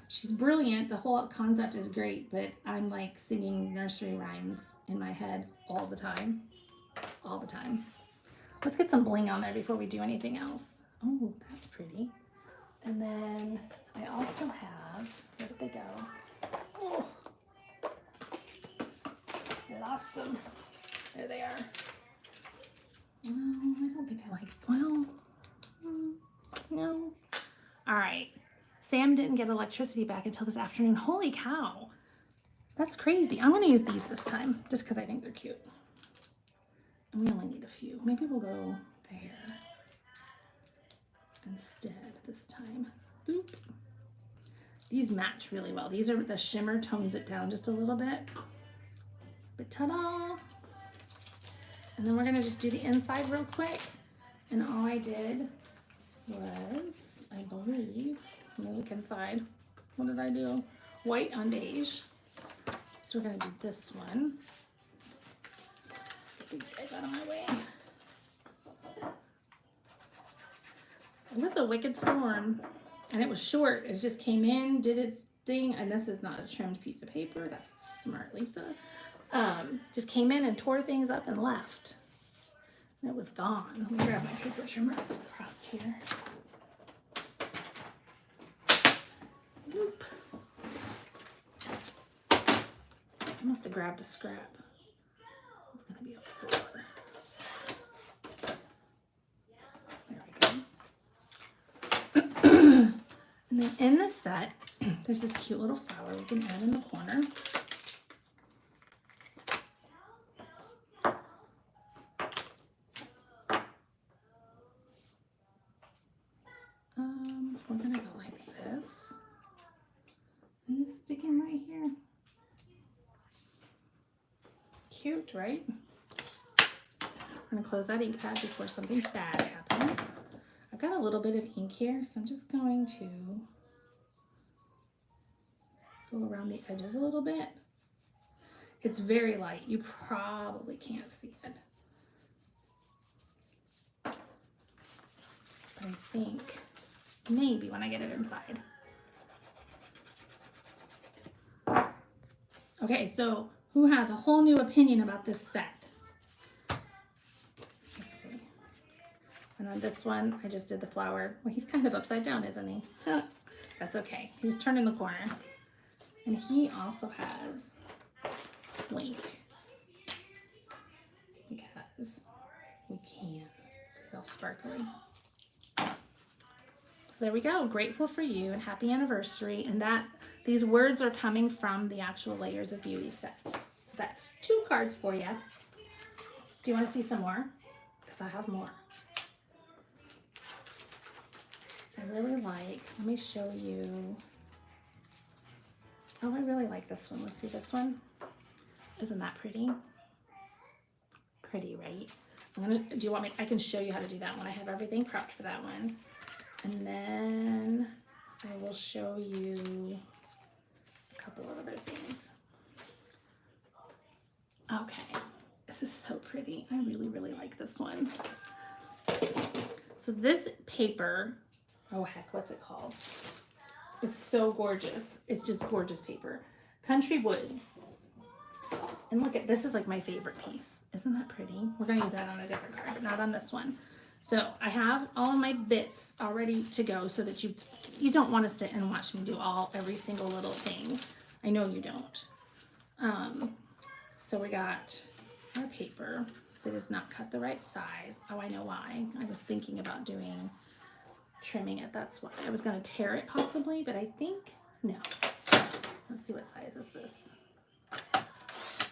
She's brilliant. The whole concept is great, but I'm like singing nursery rhymes in my head all the time. All the time. Let's get some bling on there before we do anything else. Oh, that's pretty. And then I also have, where did they go? Oh, I lost them. There they are. No, I don't think I like, well, no. All right. Sam didn't get electricity back until this afternoon. Holy cow. That's crazy. I'm going to use these this time just because I think they're cute. And we only need a few. Maybe we'll go there instead this time. Boop. These match really well. These are, the shimmer tones it down just a little bit. But ta-da! And then we're going to just do the inside real quick. And all I did was, I believe, let me look inside. What did I do? White on beige. So we're going to do this one. Get these guys out of my way. It was a wicked storm. And it was short. It just came in, did its thing. And this is not a trimmed piece of paper. That's smart, Lisa. Just came in and tore things up and left. And it was gone. Let me grab my paper trimmer. It's across here. Whoop. I must have grabbed a scrap. It's going to be a 4. There we go. And then in the set, there's this cute little flower we can add in the corner. We're going to go like this. And just stick him right here. Cute, right? I'm going to close that ink pad before something bad happens. I've got a little bit of ink here, so I'm just going to go around the edges a little bit. It's very light. You probably can't see it. But I think maybe when I get it inside. Okay, so who has a whole new opinion about this set? Let's see. And on this one, I just did the flower. Well, he's kind of upside down, isn't he? That's okay. He was turning the corner. And he also has wink. Because we can. So he's all sparkly. So there we go. Grateful for you and happy anniversary. And these words are coming from the actual Layers of Beauty set. So that's 2 cards for you. Do you want to see some more? Because I have more. I really like, let me show you. Oh, I really like this one. Let's see this one. Isn't that pretty? Pretty, right? Do you want me, I can show you how to do that one. I have everything prepped for that one. And then I will show you a couple of other things. Okay, this is so pretty. I really, really like this one. So this paper, oh heck, what's it called? It's so gorgeous. It's just gorgeous paper. Country Woods. And look at, this is like my favorite piece. Isn't that pretty? We're gonna use that on a different card, but not on this one. So I have all of my bits all ready to go so that you don't want to sit and watch me do every single little thing. I know you don't. So we got our paper that is not cut the right size. Oh, I know why. I was thinking about trimming it. That's why. I was going to tear it possibly, but I think no. Let's see what size is this.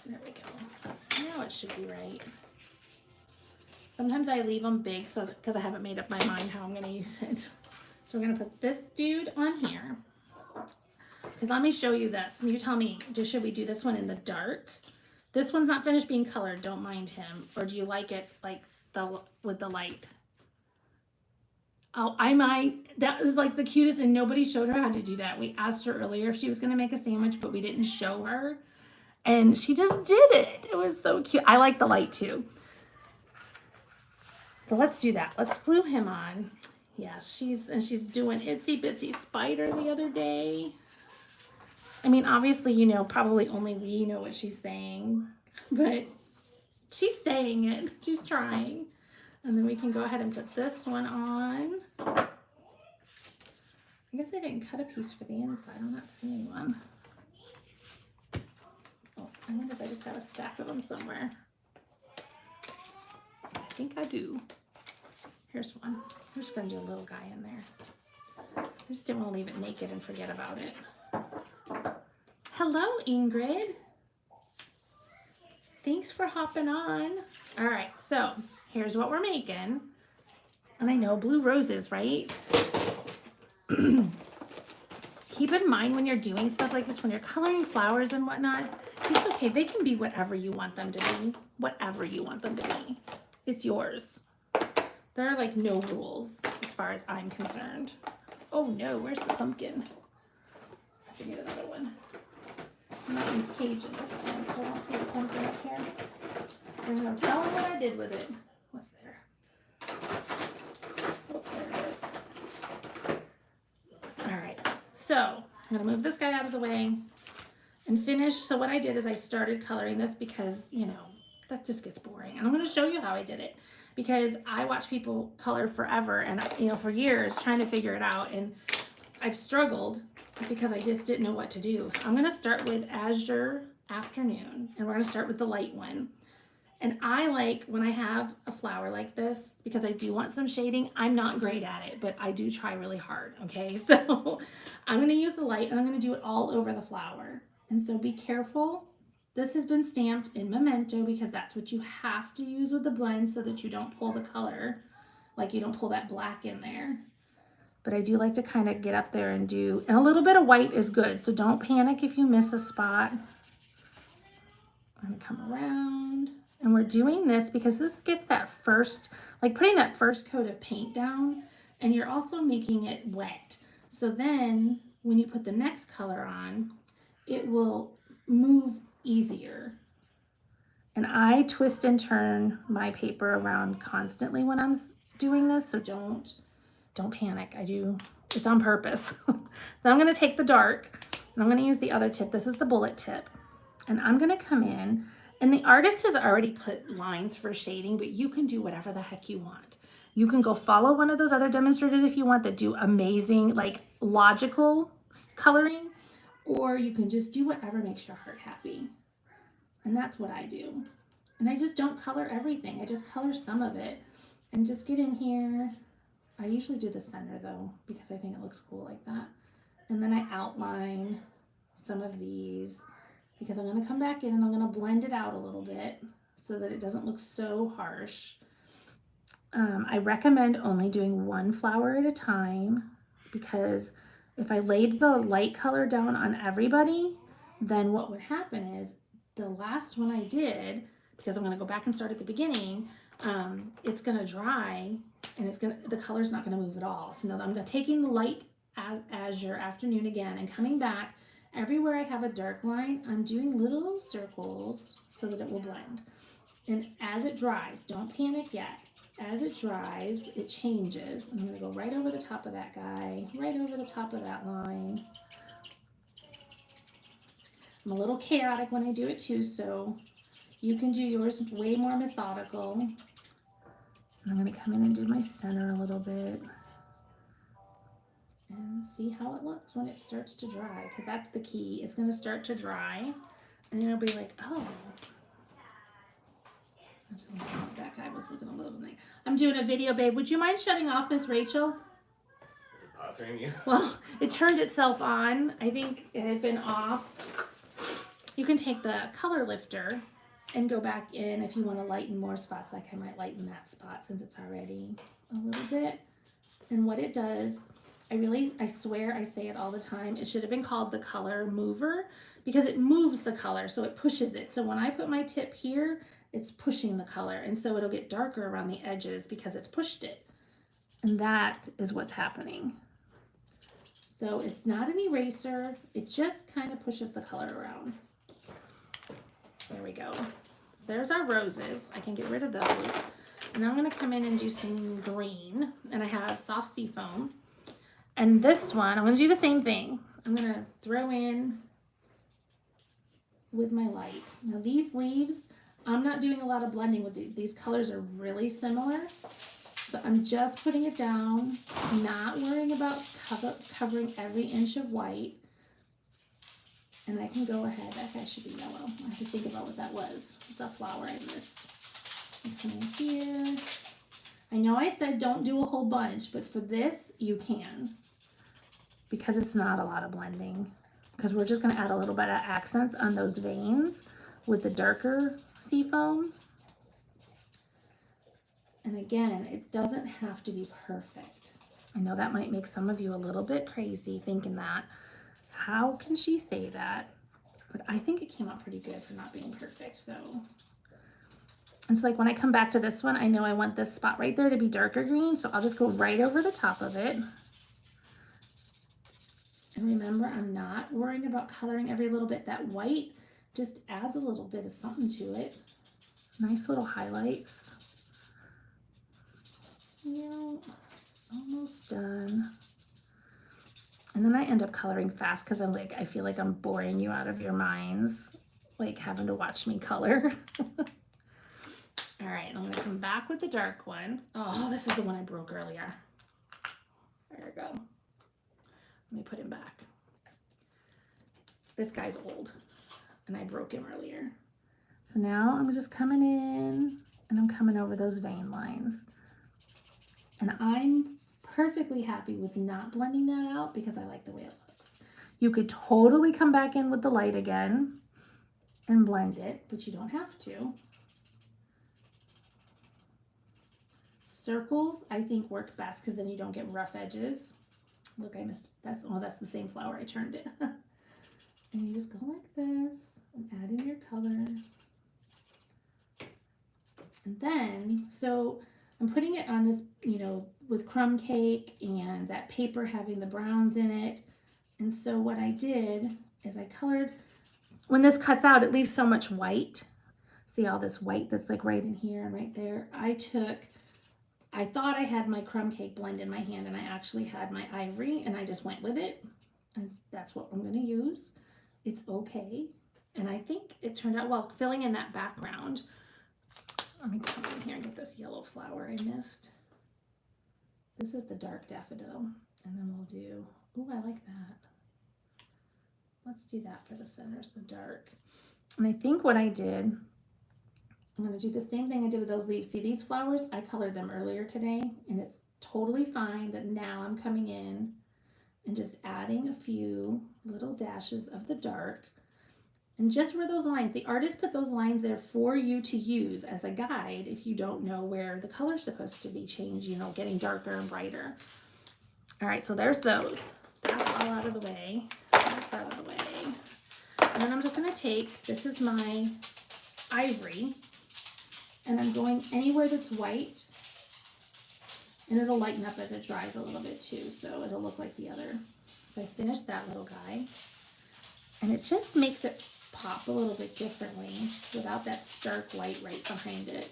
There we go. Now it should be right. Sometimes I leave them big because I haven't made up my mind how I'm going to use it. So we're going to put this dude on here. Because let me show you this. You tell me, should we do this one in the dark? This one's not finished being colored. Don't mind him. Or do you like it like with the light? Oh, I might. That was like the cutest, and nobody showed her how to do that. We asked her earlier if she was going to make a sandwich, but we didn't show her. And she just did it. It was so cute. I like the light too. So let's do that. Let's glue him on. Yes, she's doing Itsy Bitsy Spider the other day. I mean, obviously, you know, probably only we know what she's saying, but she's saying it. She's trying. And then we can go ahead and put this one on. I guess I didn't cut a piece for the inside. I'm not seeing one. Oh, I wonder if I just have a stack of them somewhere. I think I do. Here's one. I'm just going to do a little guy in there. I just didn't want to leave it naked and forget about it. Hello, Ingrid. Thanks for hopping on. All right, so here's what we're making. And I know blue roses, right? Keep in mind when you're doing stuff like this, when you're coloring flowers and whatnot, it's okay. They can be whatever you want them to be. Whatever you want them to be. It's yours. There are like no rules as far as I'm concerned. Oh no, where's the pumpkin? I have to get another one. I'm not use Cajun this time, so I don't see the pumpkin up here. There's no telling what I did with it. What's there? Oh, there it is. All right, so I'm gonna move this guy out of the way and finish. So what I did is I started coloring this because, you know, that just gets boring. And I'm gonna show you how I did it because I watch people color forever and, you know, for years trying to figure it out. And I've struggled because I just didn't know what to do. So I'm gonna start with Azure Afternoon, and we're gonna start with the light one. And I like when I have a flower like this, because I do want some shading. I'm not great at it, but I do try really hard, okay? So I'm gonna use the light and I'm gonna do it all over the flower. And so be careful. This has been stamped in Memento because that's what you have to use with the blend so that you don't pull the color, like you don't pull that black in there. But I do like to kind of get up there and do, and a little bit of white is good. So don't panic if you miss a spot. I'm gonna come around, and we're doing this because this gets that first, like putting that first coat of paint down, and you're also making it wet. So then when you put the next color on, it will move easier. And I twist and turn my paper around constantly when I'm doing this, so don't panic. It's on purpose. Then I'm gonna take the dark and I'm gonna use the other tip. This is the bullet tip. And I'm gonna come in, and the artist has already put lines for shading, but you can do whatever the heck you want. You can go follow one of those other demonstrators if you want that do amazing, like logical coloring, or you can just do whatever makes your heart happy. And that's what I do. And I just don't color everything. I just color some of it and just get in here I usually do the center though, because I think it looks cool like that. And then I outline some of these because I'm gonna come back in and I'm gonna blend it out a little bit so that it doesn't look so harsh. I recommend only doing one flower at a time because if I laid the light color down on everybody, then what would happen is the last one I did, because I'm going to go back and start at the beginning, it's going to dry and the color's not going to move at all. So now I'm taking the light azure afternoon again and coming back everywhere I have a dark line, I'm doing little circles so that it will blend. And as it dries, don't panic yet. As it dries, it changes. I'm going to go right over the top of that guy, right over the top of that line. I'm a little chaotic when I do it too, so you can do yours way more methodical. And I'm going to come in and do my center a little bit and see how it looks when it starts to dry, because that's the key. It's going to start to dry, and then it'll be like, oh, that guy was looking a little bit. I'm doing a video, babe. Would you mind shutting off, Miss Rachel? Is it bothering you? Well, it turned itself on. I think it had been off. You can take the color lifter and go back in if you want to lighten more spots. Like I might lighten that spot since it's already a little bit. And what it does, I swear I say it all the time. It should have been called the color mover because it moves the color. So it pushes it. So when I put my tip here, it's pushing the color. And so it'll get darker around the edges because it's pushed it. And that is what's happening. So it's not an eraser. It just kind of pushes the color around. There we go. So there's our roses. I can get rid of those. And now I'm going to come in and do some green. And I have soft sea foam. And this one, I'm going to do the same thing. I'm going to throw in with my light. Now these leaves, I'm not doing a lot of blending with these colors are really similar. So I'm just putting it down, not worrying about covering every inch of white. And I can go ahead. That guy should be yellow. I have to think about what that was. It's a flower I missed. I come in here. I know I said don't do a whole bunch, but for this, you can. Because it's not a lot of blending. Because we're just going to add a little bit of accents on those veins with the darker sea foam. And again, it doesn't have to be perfect. I know that might make some of you a little bit crazy thinking that. How can she say that? But I think it came out pretty good for not being perfect. So, and so like when I come back to this one, I know I want this spot right there to be darker green. So I'll just go right over the top of it. And remember, I'm not worrying about coloring every little bit. That white just adds a little bit of something to it. Nice little highlights. Yeah, almost done. And then I end up coloring fast because I'm like, I feel like I'm boring you out of your minds, like having to watch me color. All right, I'm gonna come back with the dark one. Oh, this is the one I broke earlier. There we go. Let me put him back. This guy's old and I broke him earlier. So now I'm just coming in and I'm coming over those vein lines. And I'm perfectly happy with not blending that out because I like the way it looks. You could totally come back in with the light again and blend it, but you don't have to. Circles, I think, work best because then you don't get rough edges. Look, I missed, that's the same flower, I turned it. And you just go like this and add in your color. And then, so I'm putting it on this, you know, with crumb cake and that paper having the browns in it. And so what I did is I colored, when this cuts out, it leaves so much white. See all this white that's like right in here and right there. I thought I had my crumb cake blend in my hand and I actually had my ivory and I just went with it. And that's what I'm gonna use. It's okay. And I think it turned out well, filling in that background. Let me come in here and get this yellow flower I missed. This is the dark daffodil. And then we'll do, ooh, I like that. Let's do that for the centers, the dark. And I think what I did, I'm gonna do the same thing I did with those leaves. See these flowers? I colored them earlier today and it's totally fine that now I'm coming in and just adding a few little dashes of the dark. And just where those lines, the artist put those lines there for you to use as a guide if you don't know where the color's supposed to be changed, you know, getting darker and brighter. All right, so there's those. That's all out of the way. That's out of the way. And then I'm just gonna take, this is my ivory, and I'm going anywhere that's white, and it'll lighten up as it dries a little bit too, so it'll look like the other. So I finished that little guy, and it just makes it pop a little bit differently without that stark white right behind it.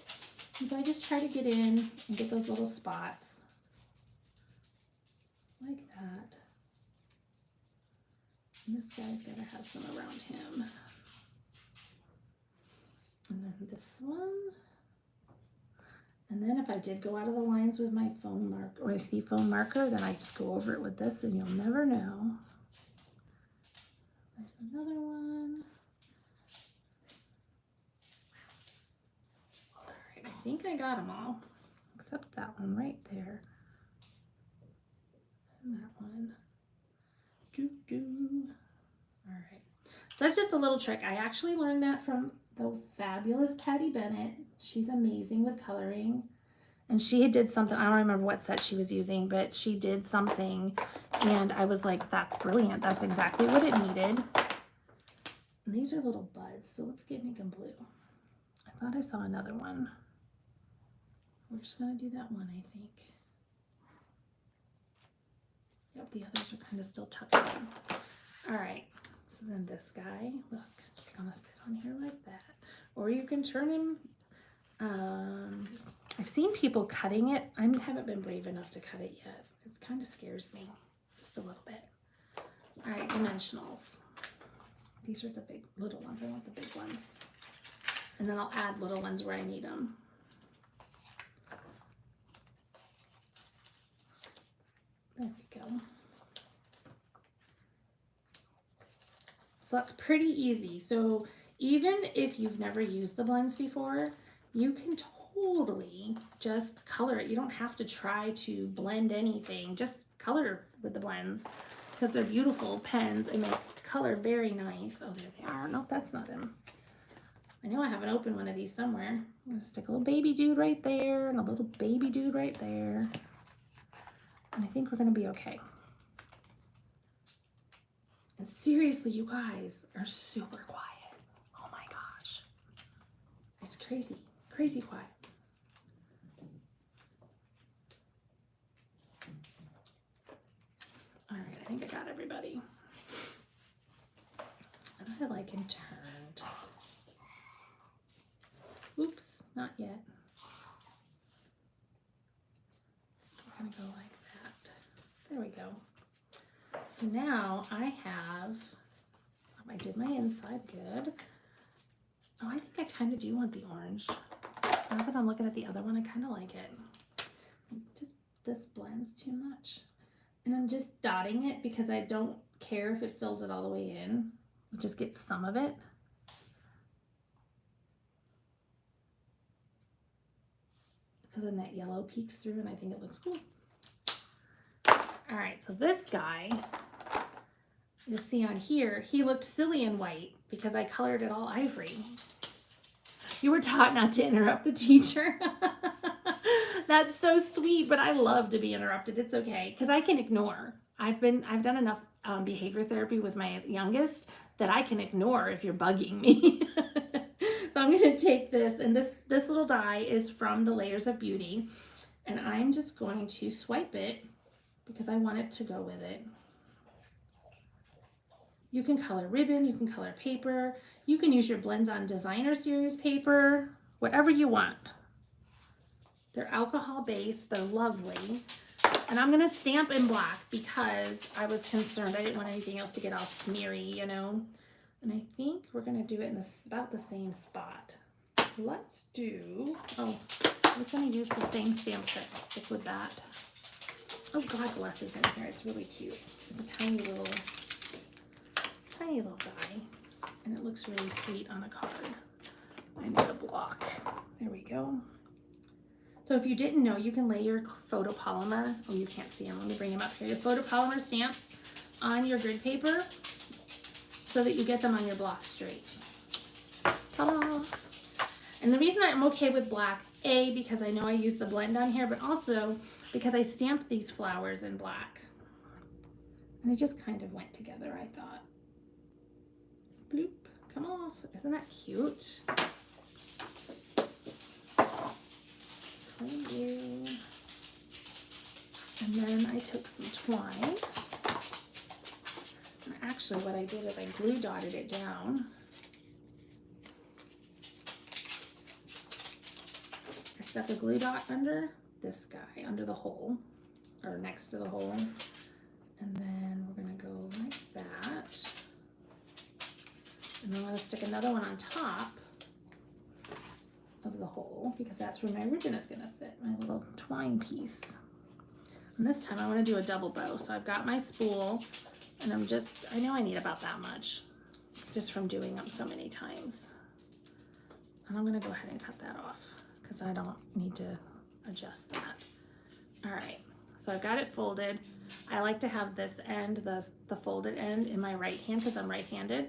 And so I just try to get in and get those little spots like that. And this guy's got to have some around him. And then this one. And then if I did go out of the lines with my foam marker or a seafoam marker, then I just go over it with this and you'll never know. There's another one. All right, I think I got them all, except that one right there. And that one. All right, so that's just a little trick. I actually learned that from the fabulous Patty Bennett. She's amazing with coloring, and she did something, I don't remember what set she was using, but she did something and I was like, that's brilliant, that's exactly what it needed. And these are little buds, so let's make them blue. I thought I saw another one. We're just gonna do that one, I think. Yep, the others are kind of still tucked in. All right, so then this guy, look, just gonna sit on here like that. Or you can turn him, I've seen people cutting it. I haven't been brave enough to cut it yet. It kind of scares me, just a little bit. All right, dimensionals. These are the big, little ones. I want the big ones. And then I'll add little ones where I need them. There we go. So that's pretty easy. So even if you've never used the blends before, you can totally just color it. You don't have to try to blend anything. Just color with the blends because they're beautiful pens and they color very nice. Oh, there they are. No, that's not him. I know I have an open one of these somewhere. I'm gonna stick a little baby dude right there and a little baby dude right there. And I think we're gonna be okay. And seriously, you guys are super quiet. Oh my gosh. It's crazy, crazy quiet. All right, I think I got everybody. And I like him turned. Oops, not yet. We're gonna go like that. There we go. So now I have, I did my inside good. Oh, I think I kind of do want the orange. Now that I'm looking at the other one, I kind of like it. Just, this blends too much. And I'm just dotting it because I don't care if it fills it all the way in. It just gets some of it. Because then that yellow peeks through and I think it looks cool. All right, so this guy, you'll see on here, he looked silly in white because I colored it all ivory. You were taught not to interrupt the teacher. That's so sweet, but I love to be interrupted. It's okay, because I can ignore. I've done enough behavior therapy with my youngest that I can ignore if you're bugging me. So I'm gonna take this, and this little die is from the Layers of Beauty, and I'm just going to swipe it because I want it to go with it. You can color ribbon, you can color paper, you can use your blends on designer series paper, whatever you want. They're alcohol based, they're lovely. And I'm gonna stamp in black because I was concerned I didn't want anything else to get all smeary, you know? And I think we're gonna do it in about the same spot. Let's do, oh, I was gonna use the same stamp set to stick with that. Oh, God bless is in here. It's really cute. It's a tiny little guy. And it looks really sweet on a card. I need a block. There we go. So if you didn't know, you can lay your photopolymer, oh, you can't see them, let me bring them up here, your photopolymer stamps on your grid paper so that you get them on your block straight. Ta-da! And the reason I'm okay with black, A, because I know I used the blend on here, but also because I stamped these flowers in black. And it just kind of went together, I thought. Bloop, come off. Isn't that cute? Thank you. And then I took some twine. And actually what I did is I glue dotted it down. I stuck a glue dot under this guy, under the hole, or next to the hole. And then we're gonna go like that. And I'm gonna stick another one on top of the hole because that's where my ribbon is gonna sit, my little twine piece. And this time I wanna do a double bow. So I've got my spool and I know I need about that much just from doing them so many times. And I'm gonna go ahead and cut that off because I don't need to adjust that. All right, so I've got it folded. I like to have this end, the folded end in my right hand because I'm right-handed.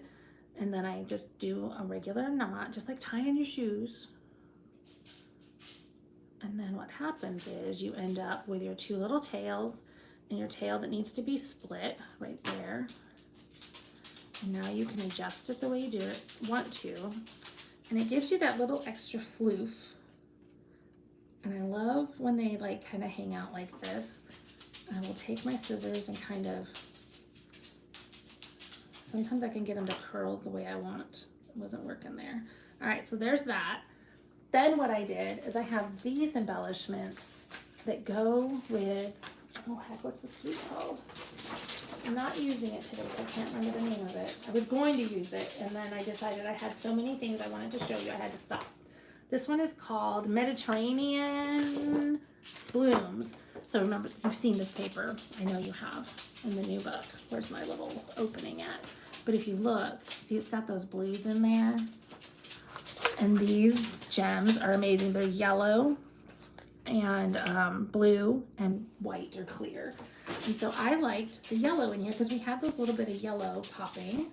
And then I just do a regular knot, just like tying your shoes. And then what happens is you end up with your two little tails and your tail that needs to be split right there. And now you can adjust it the way you want to. And it gives you that little extra floof. And I love when they like kind of hang out like this. I will take my scissors and kind of, sometimes I can get them to curl the way I want. It wasn't working there. All right, so there's that. Then what I did is I have these embellishments that go with, oh heck, what's this sweet called? I'm not using it today, so I can't remember the name of it. I was going to use it, and then I decided I had so many things I wanted to show you, I had to stop. This one is called Mediterranean Blooms. So remember, you've seen this paper. I know you have in the new book. Where's my little opening at? But if you look, see it's got those blues in there. And these gems are amazing. They're yellow and blue and white or clear. And so I liked the yellow in here because we had those little bit of yellow popping.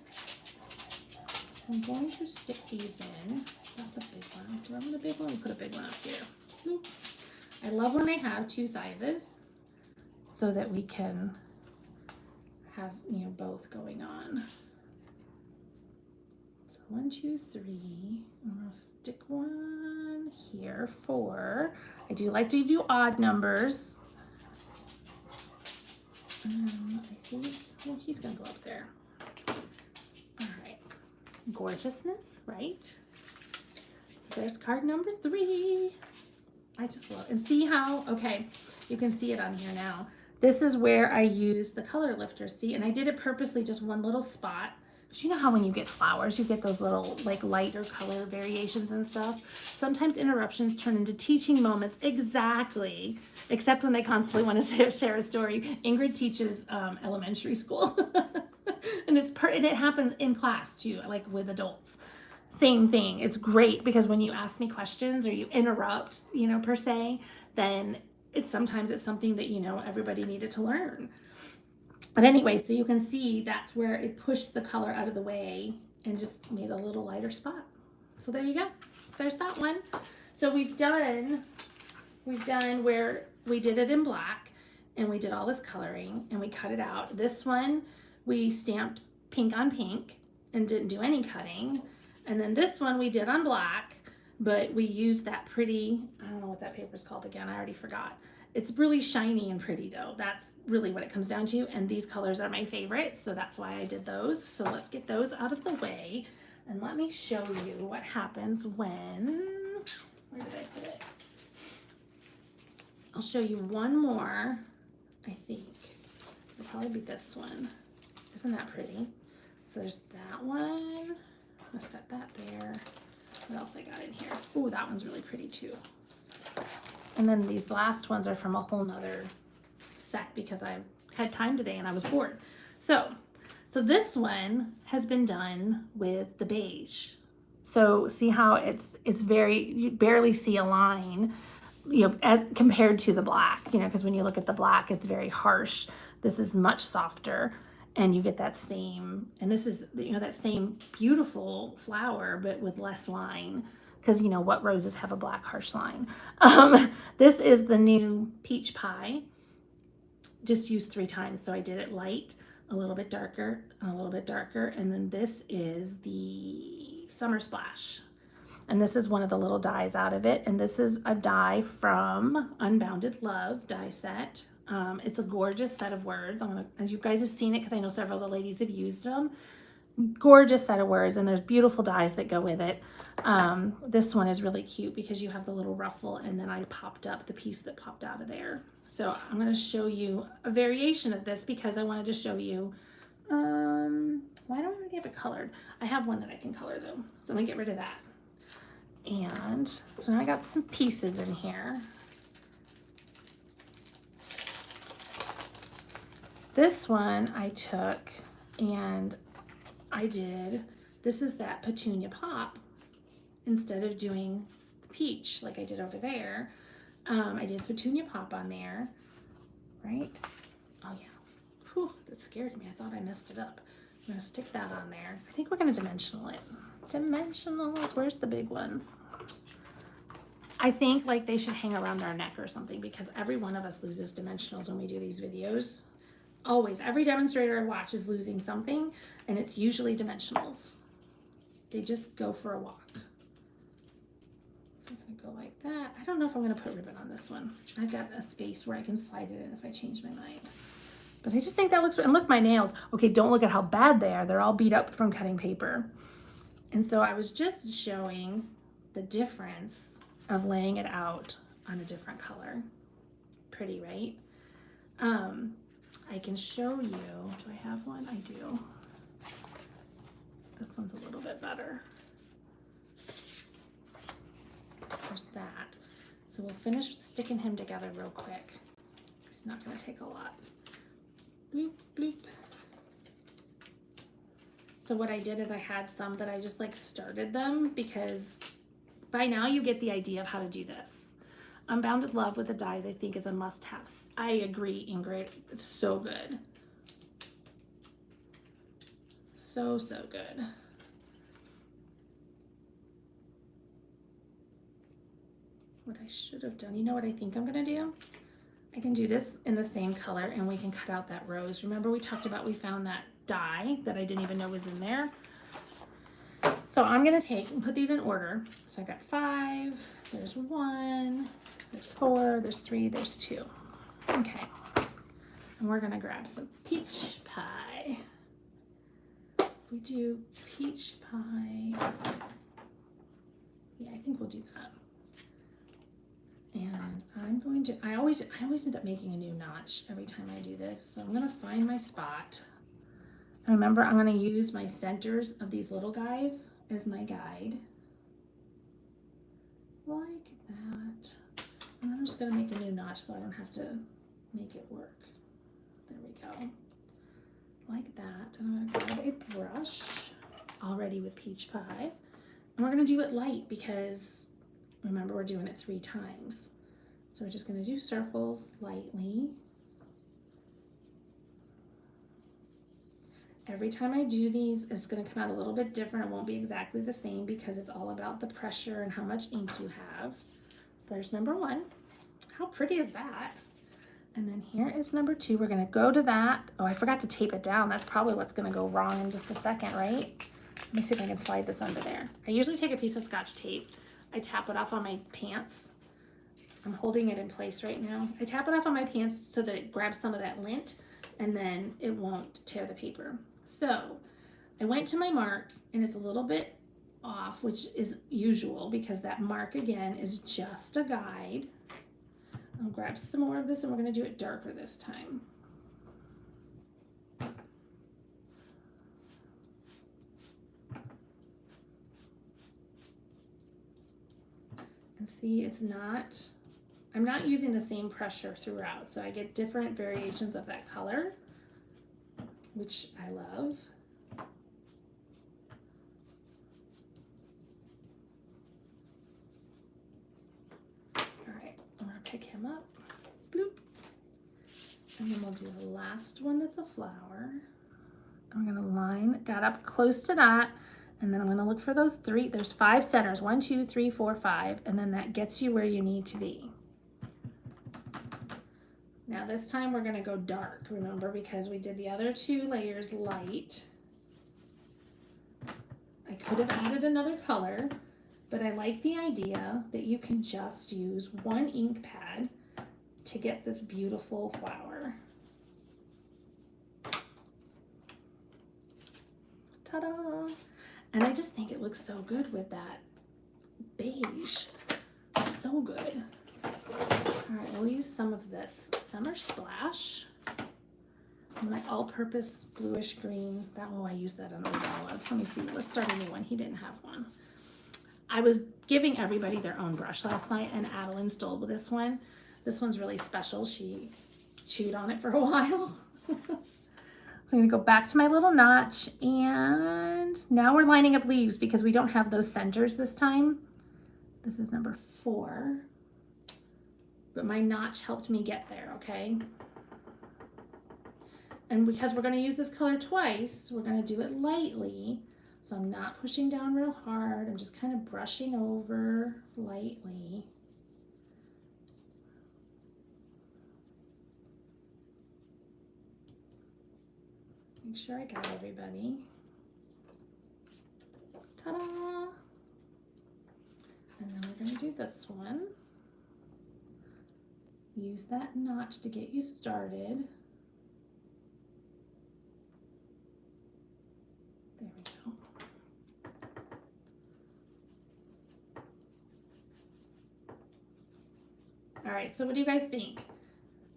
So I'm going to stick these in. That's a big one. Do I want a big one? We'll put a big one up here. Boop. I love when they have two sizes so that we can have, you know, both going on. So 1, 2, 3. I'm gonna stick one here, 4. I do like to do odd numbers. I think, well, he's gonna go up there. All right, gorgeousness, right? So there's card number 3. I just love, and see how, okay, you can see it on here now. This is where I use the color lifter, see, and I did it purposely just one little spot. Because you know how when you get flowers, you get those little like lighter color variations and stuff. Sometimes interruptions turn into teaching moments, exactly, except when they constantly want to share a story. Ingrid teaches elementary school, and it happens in class too, like with adults. Same thing. It's great because when you ask me questions or you interrupt, you know, per se, then sometimes it's something that, you know, everybody needed to learn. But anyway, so you can see that's where it pushed the color out of the way and just made a little lighter spot. So there you go. There's that one. So we've done where we did it in black and we did all this coloring and we cut it out. This one we stamped pink on pink and didn't do any cutting. And then this one we did on black, but we used that pretty, I don't know what that paper's called again, I already forgot. It's really shiny and pretty though. That's really what it comes down to. And these colors are my favorite, so that's why I did those. So let's get those out of the way. And let me show you what happens when, where did I put it? I'll show you one more, I think. It'll probably be this one. Isn't that pretty? So there's that one. I'm gonna set that there. What else I got in here? Ooh, that one's really pretty too. And then these last ones are from a whole nother set because I had time today and I was bored. So this one has been done with the beige. So see how it's very, you barely see a line you know, as compared to the black, you know, because when you look at the black, it's very harsh. This is much softer, and you get that same, and this is, you know, that same beautiful flower, but with less line, because, you know, what roses have a black harsh line. This is the new peach pie, just used 3 times. So I did it light, a little bit darker, and a little bit darker, and then this is the summer splash. And this is one of the little dies out of it. And this is a die from Unbounded Love die set. It's a gorgeous set of words. As you guys have seen it, because I know several of the ladies have used them. Gorgeous set of words, and there's beautiful dies that go with it. This one is really cute because you have the little ruffle, and then I popped up the piece that popped out of there. So I'm going to show you a variation of this because I wanted to show you, why don't I already have it colored? I have one that I can color though. So I'm going to get rid of that. And so now I got some pieces in here. This one I took and I did, this is that petunia pop. Instead of doing the peach like I did over there, I did petunia pop on there, right? Oh yeah, whew, that scared me. I thought I messed it up. I'm gonna stick that on there. I think we're gonna dimensional it. Dimensionals, where's the big ones? I think like they should hang around our neck or something because every one of us loses dimensionals when we do these videos. Always, every demonstrator I watch is losing something, and it's usually dimensionals. They just go for a walk. So I'm gonna go like that. I don't know if I'm gonna put ribbon on this one. I've got a space where I can slide it in if I change my mind. But I just think that looks, and look, my nails. Okay, don't look at how bad they are. They're all beat up from cutting paper. And so I was just showing the difference of laying it out on a different color. Pretty, right? I can show you, do I have one? I do. This one's a little bit better. There's that. So we'll finish sticking him together real quick. It's not gonna take a lot. Bloop, bloop. So what I did is I had some that I just like started them because by now you get the idea of how to do this. Unbounded Love with the dies, I think, is a must-have. I agree, Ingrid. It's so good. So, so good. What I should have done, you know what I think I'm going to do? I can do this in the same color and we can cut out that rose. Remember we talked about, we found that die that I didn't even know was in there. So I'm going to take and put these in order. So I got 5, there's 1, there's 4, there's 3, there's 2. Okay. And we're going to grab some peach pie. We do peach pie. Yeah, I think we'll do that. And I'm going to, I always end up making a new notch every time I do this. So I'm going to find my spot. And remember, I'm going to use my centers of these little guys as my guide. Like that. And then I'm just going to make a new notch so I don't have to make it work. There we go. Like that. And I'm going to grab a brush already with peach pie. And we're going to do it light because remember we're doing it 3 times. So we're just going to do circles lightly. Every time I do these, it's going to come out a little bit different. It won't be exactly the same because it's all about the pressure and how much ink you have. So there's number 1. How pretty is that? And then here is number 2. We're going to go to that. Oh, I forgot to tape it down. That's probably what's going to go wrong in just a second, right? Let me see if I can slide this under there. I usually take a piece of Scotch tape. I tap it off on my pants. I'm holding it in place right now. I tap it off on my pants so that it grabs some of that lint and then it won't tear the paper. So I went to my mark and it's a little bit off, which is usual because that mark again is just a guide. I'll grab some more of this and we're going to do it darker this time. And see, it's not, I'm not using the same pressure throughout, so I get different variations of that color, which I love. All right, pick him up. Bloop. And then we'll do the last one that's a flower. I'm gonna line that up close to that, and then I'm gonna look for those three. There's 5 centers, 1, 2, 3, 4, 5, and then that gets you where you need to be. Now this time we're gonna go dark, remember, because we did the other 2 layers light. I could have added another color, but I like the idea that you can just use 1 ink pad to get this beautiful flower. Ta-da! And I just think it looks so good with that beige. It's so good. All right, we'll use some of this Summer Splash. My all-purpose bluish green. That one, I used that on Olive. Let me see. Let's start a new one. He didn't have one. I was giving everybody their own brush last night, and Adeline stole this one. This one's really special. She chewed on it for a while. So I'm gonna go back to my little notch, and now we're lining up leaves because we don't have those centers this time. This is number 4, but my notch helped me get there, okay? And because we're gonna use this color twice, we're gonna do it lightly. So I'm not pushing down real hard. I'm just kind of brushing over lightly. Make sure I got everybody. Ta-da! And then we're gonna do this one. Use that notch to get you started. There we go. All right, so what do you guys think?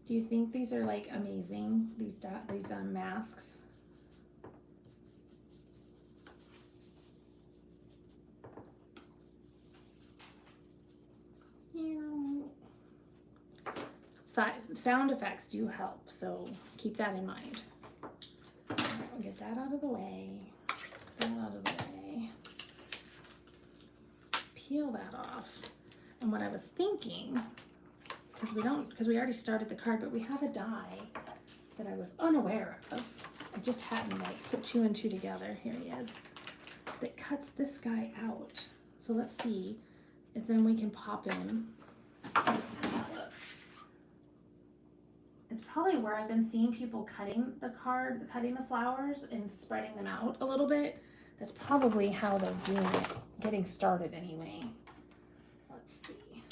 Do you think these are like amazing, these masks? Sound effects do help, so keep that in mind. All right, we'll get that out of the way. That out of the way. Peel that off. And what I was thinking, because we already started the card, but we have a die that I was unaware of. I just hadn't like put 2 and 2 together. Here he is. That cuts this guy out. So let's see if then we can pop in. Let's see how that looks. It's probably where I've been seeing people cutting the card, cutting the flowers and spreading them out a little bit. That's probably how they're doing it, getting started anyway. Let's see.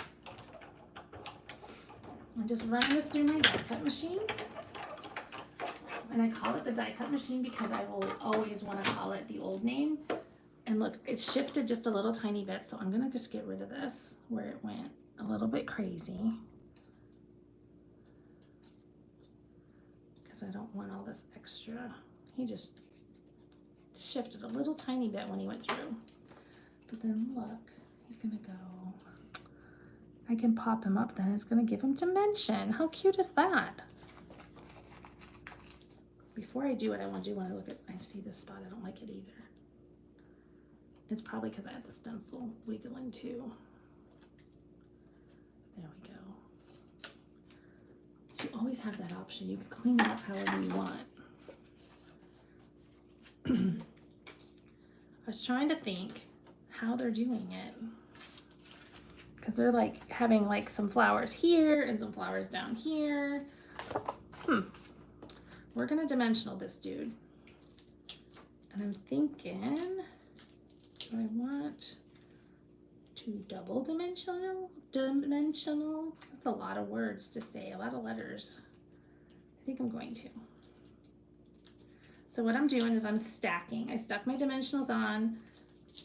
I'm just running this through my die cut machine. And I call it the die cut machine because I will always want to call it the old name. And look, it's shifted just a little tiny bit, so I'm gonna just get rid of this where it went a little bit crazy. Because I don't want all this extra. He just shifted a little tiny bit when he went through. But then look, he's gonna go. I can pop him up then, it's gonna give him dimension. How cute is that? Before I do it, I do want to look at, I see this spot, I don't like it either. It's probably because I had the stencil wiggling too. There we go. So you always have that option. You can clean it up however you want. I was trying to think how they're doing it. Because they're like having like some flowers here and some flowers down here. We're gonna dimensional this dude. And I'm thinking, do I want to double dimensional? That's a lot of words to say, a lot of letters. I think I'm going to. So what I'm doing is I'm stacking. I stuck my dimensionals on,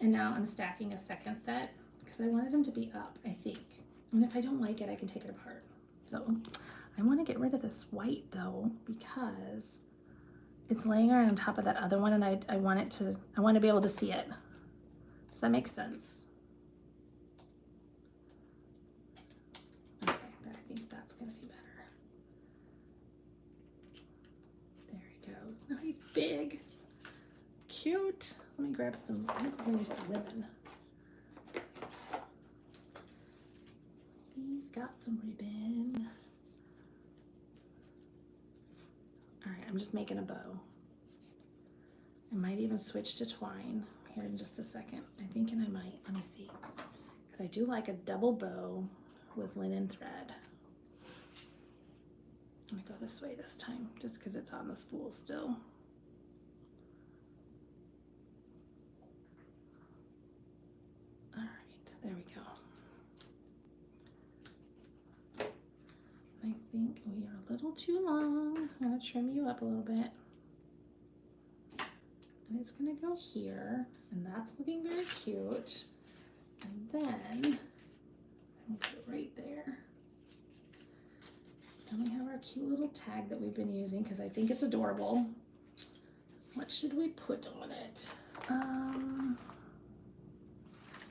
and now I'm stacking a second set because I wanted them to be up, I think. And if I don't like it, I can take it apart. So I want to get rid of this white though, because it's laying on top of that other one, and I want to be able to see it. Does that make sense? Okay, I think that's gonna be better. There he goes. Now he's big, cute. Let me grab some ribbon. She's got some ribbon. All right, I'm just making a bow. I might even switch to twine here in just a second. I'm thinking I might. Let me see. Because I do like a double bow with linen thread. I'm gonna go this way this time, just because it's on the spool still. All right, there we go. I think we are a little too long. I'm gonna trim you up a little bit. And it's gonna go here, and that's looking very cute. And then, I'll put it right there. And we have our cute little tag that we've been using because I think it's adorable. What should we put on it? I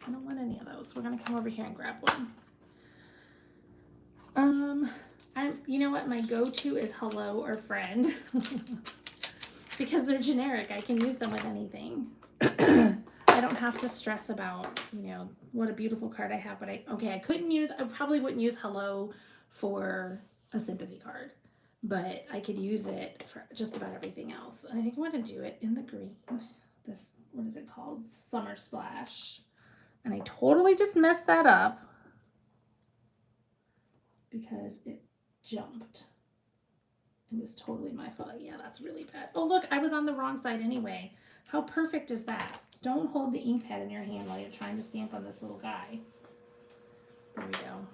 don't want any of those. We're gonna come over here and grab one. You know what? My go-to is hello or friend because they're generic. I can use them with anything. I don't have to stress about, you know, what a beautiful card I have, but I probably wouldn't use hello for a sympathy card, but I could use it for just about everything else. And I think I want to do it in the green. This, what is it called? Summer Splash. And I totally just messed that up because it jumped. It was totally my fault. Yeah, that's really bad. Oh, look, I was on the wrong side anyway. How perfect is that? Don't hold the ink pad in your hand while you're trying to stamp on this little guy. There we go.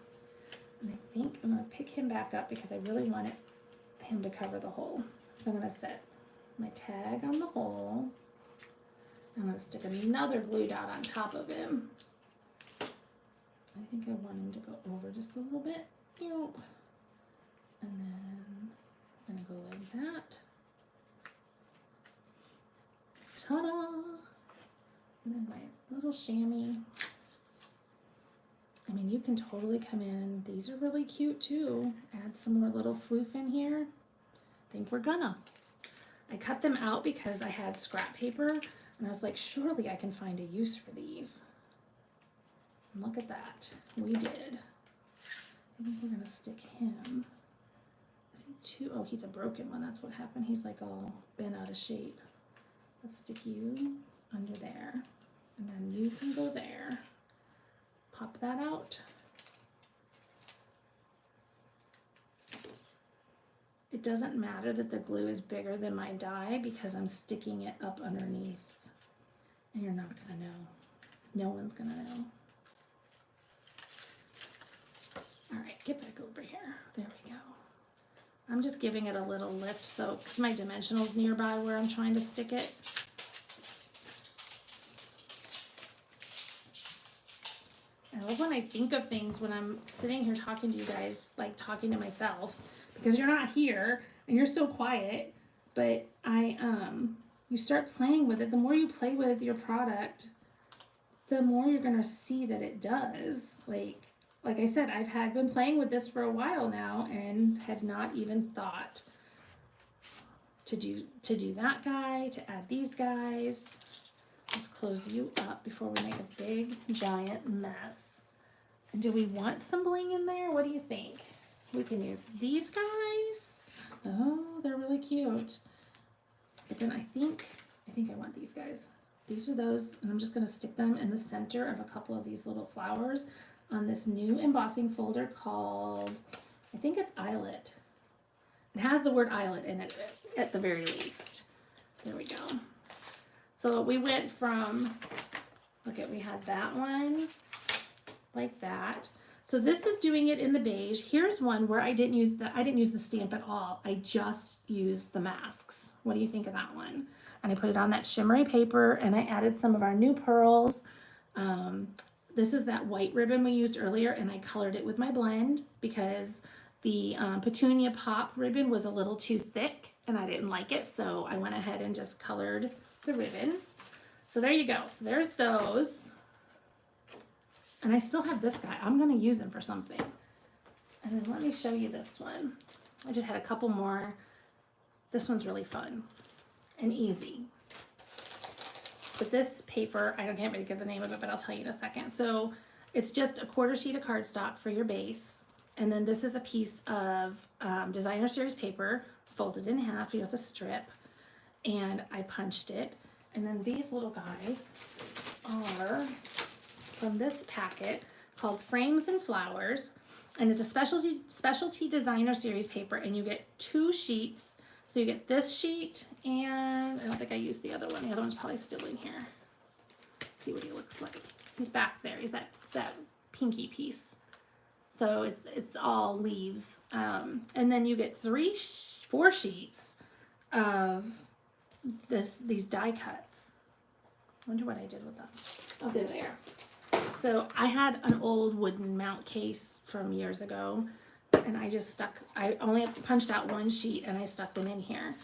And I think I'm going to pick him back up because I really want him to cover the hole. So I'm going to set my tag on the hole. I'm going to stick another glue dot on top of him. I think I want him to go over just a little bit. And then I'm going to go like that. Ta-da! And then my little chamois. I mean, you can totally come in. These are really cute too. Add some more little floof in here. I think we're gonna. I cut them out because I had scrap paper and I was like, surely I can find a use for these. And look at that. We did. I think we're gonna stick him. Is he too? Oh, he's a broken one. That's what happened. He's like all bent out of shape. Let's stick you under there. And then you can go there. Pop that out. It doesn't matter that the glue is bigger than my die because I'm sticking it up underneath. And you're not gonna know. No one's gonna know. All right, get back over here. There we go. I'm just giving it a little lift so, because my dimensional's nearby where I'm trying to stick it. I love when I think of things when I'm sitting here talking to you guys, like talking to myself, because you're not here and you're so quiet, but you start playing with it. The more you play with your product, the more you're gonna see that it does. Like I said, I've been playing with this for a while now and had not even thought to do that guy, to add these guys. Let's close you up before we make a big giant mess. And do we want some bling in there? What do you think? We can use these guys. Oh, they're really cute. But then I think I want these guys. These are those, and I'm just gonna stick them in the center of a couple of these little flowers on this new embossing folder called, I think it's Eyelet. It has the word Eyelet in it at the very least. There we go. So we went from, we had that one like that. So this is doing it in the beige. Here's one where I didn't use the stamp at all. I just used the masks. What do you think of that one? And I put it on that shimmery paper and I added some of our new pearls. This is that white ribbon we used earlier and I colored it with my blend because the Petunia Pop ribbon was a little too thick and I didn't like it. So I went ahead and just colored the ribbon. So there you go. So there's those. And I still have this guy. I'm going to use him for something. And then let me show you this one. I just had a couple more. This one's really fun and easy. But this paper, can't really get the name of it, but I'll tell you in a second. So it's just a 1/4 sheet of cardstock for your base. And then this is a piece of designer series paper folded in half. Here's a strip, and I punched it. And then these little guys are from this packet called Frames and Flowers, and it's a specialty designer series paper, and you get 2 sheets. So you get this sheet, and I don't think I used the other one. The other one's probably still in here. Let's see what he looks like. He's back there. He's that pinky piece. So it's all leaves, and then you get 4 sheets of these die cuts. I wonder what I did with them. Oh, they're there. So I had an old wooden mount case from years ago, and I only punched out 1 sheet and I stuck them in here.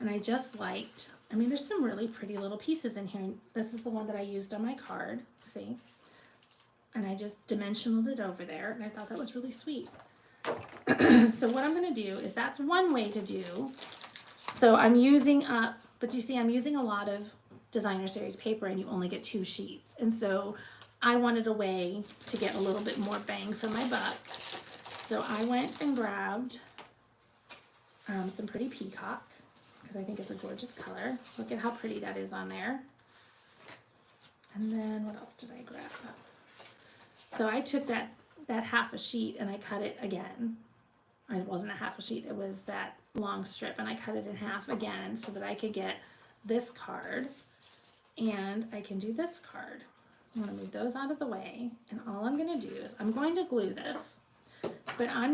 And I just liked, I mean, there's some really pretty little pieces in here. This is the one that I used on my card, see? And I just dimensionaled it over there, and I thought that was really sweet. So what I'm gonna do is, that's one way to do. So I'm using up, but you see I'm using a lot of designer series paper, and you only get 2 sheets. And so I wanted a way to get a little bit more bang for my buck. So I went and grabbed some pretty peacock, because I think it's a gorgeous color. Look at how pretty that is on there. And then what else did I grab? So I took that half a sheet and I cut it again. It wasn't a half a sheet, it was that long strip, and I cut it in half again so that I could get this card, and I can do this card. I'm gonna move those out of the way, and all I'm gonna do is I'm going to glue this, but I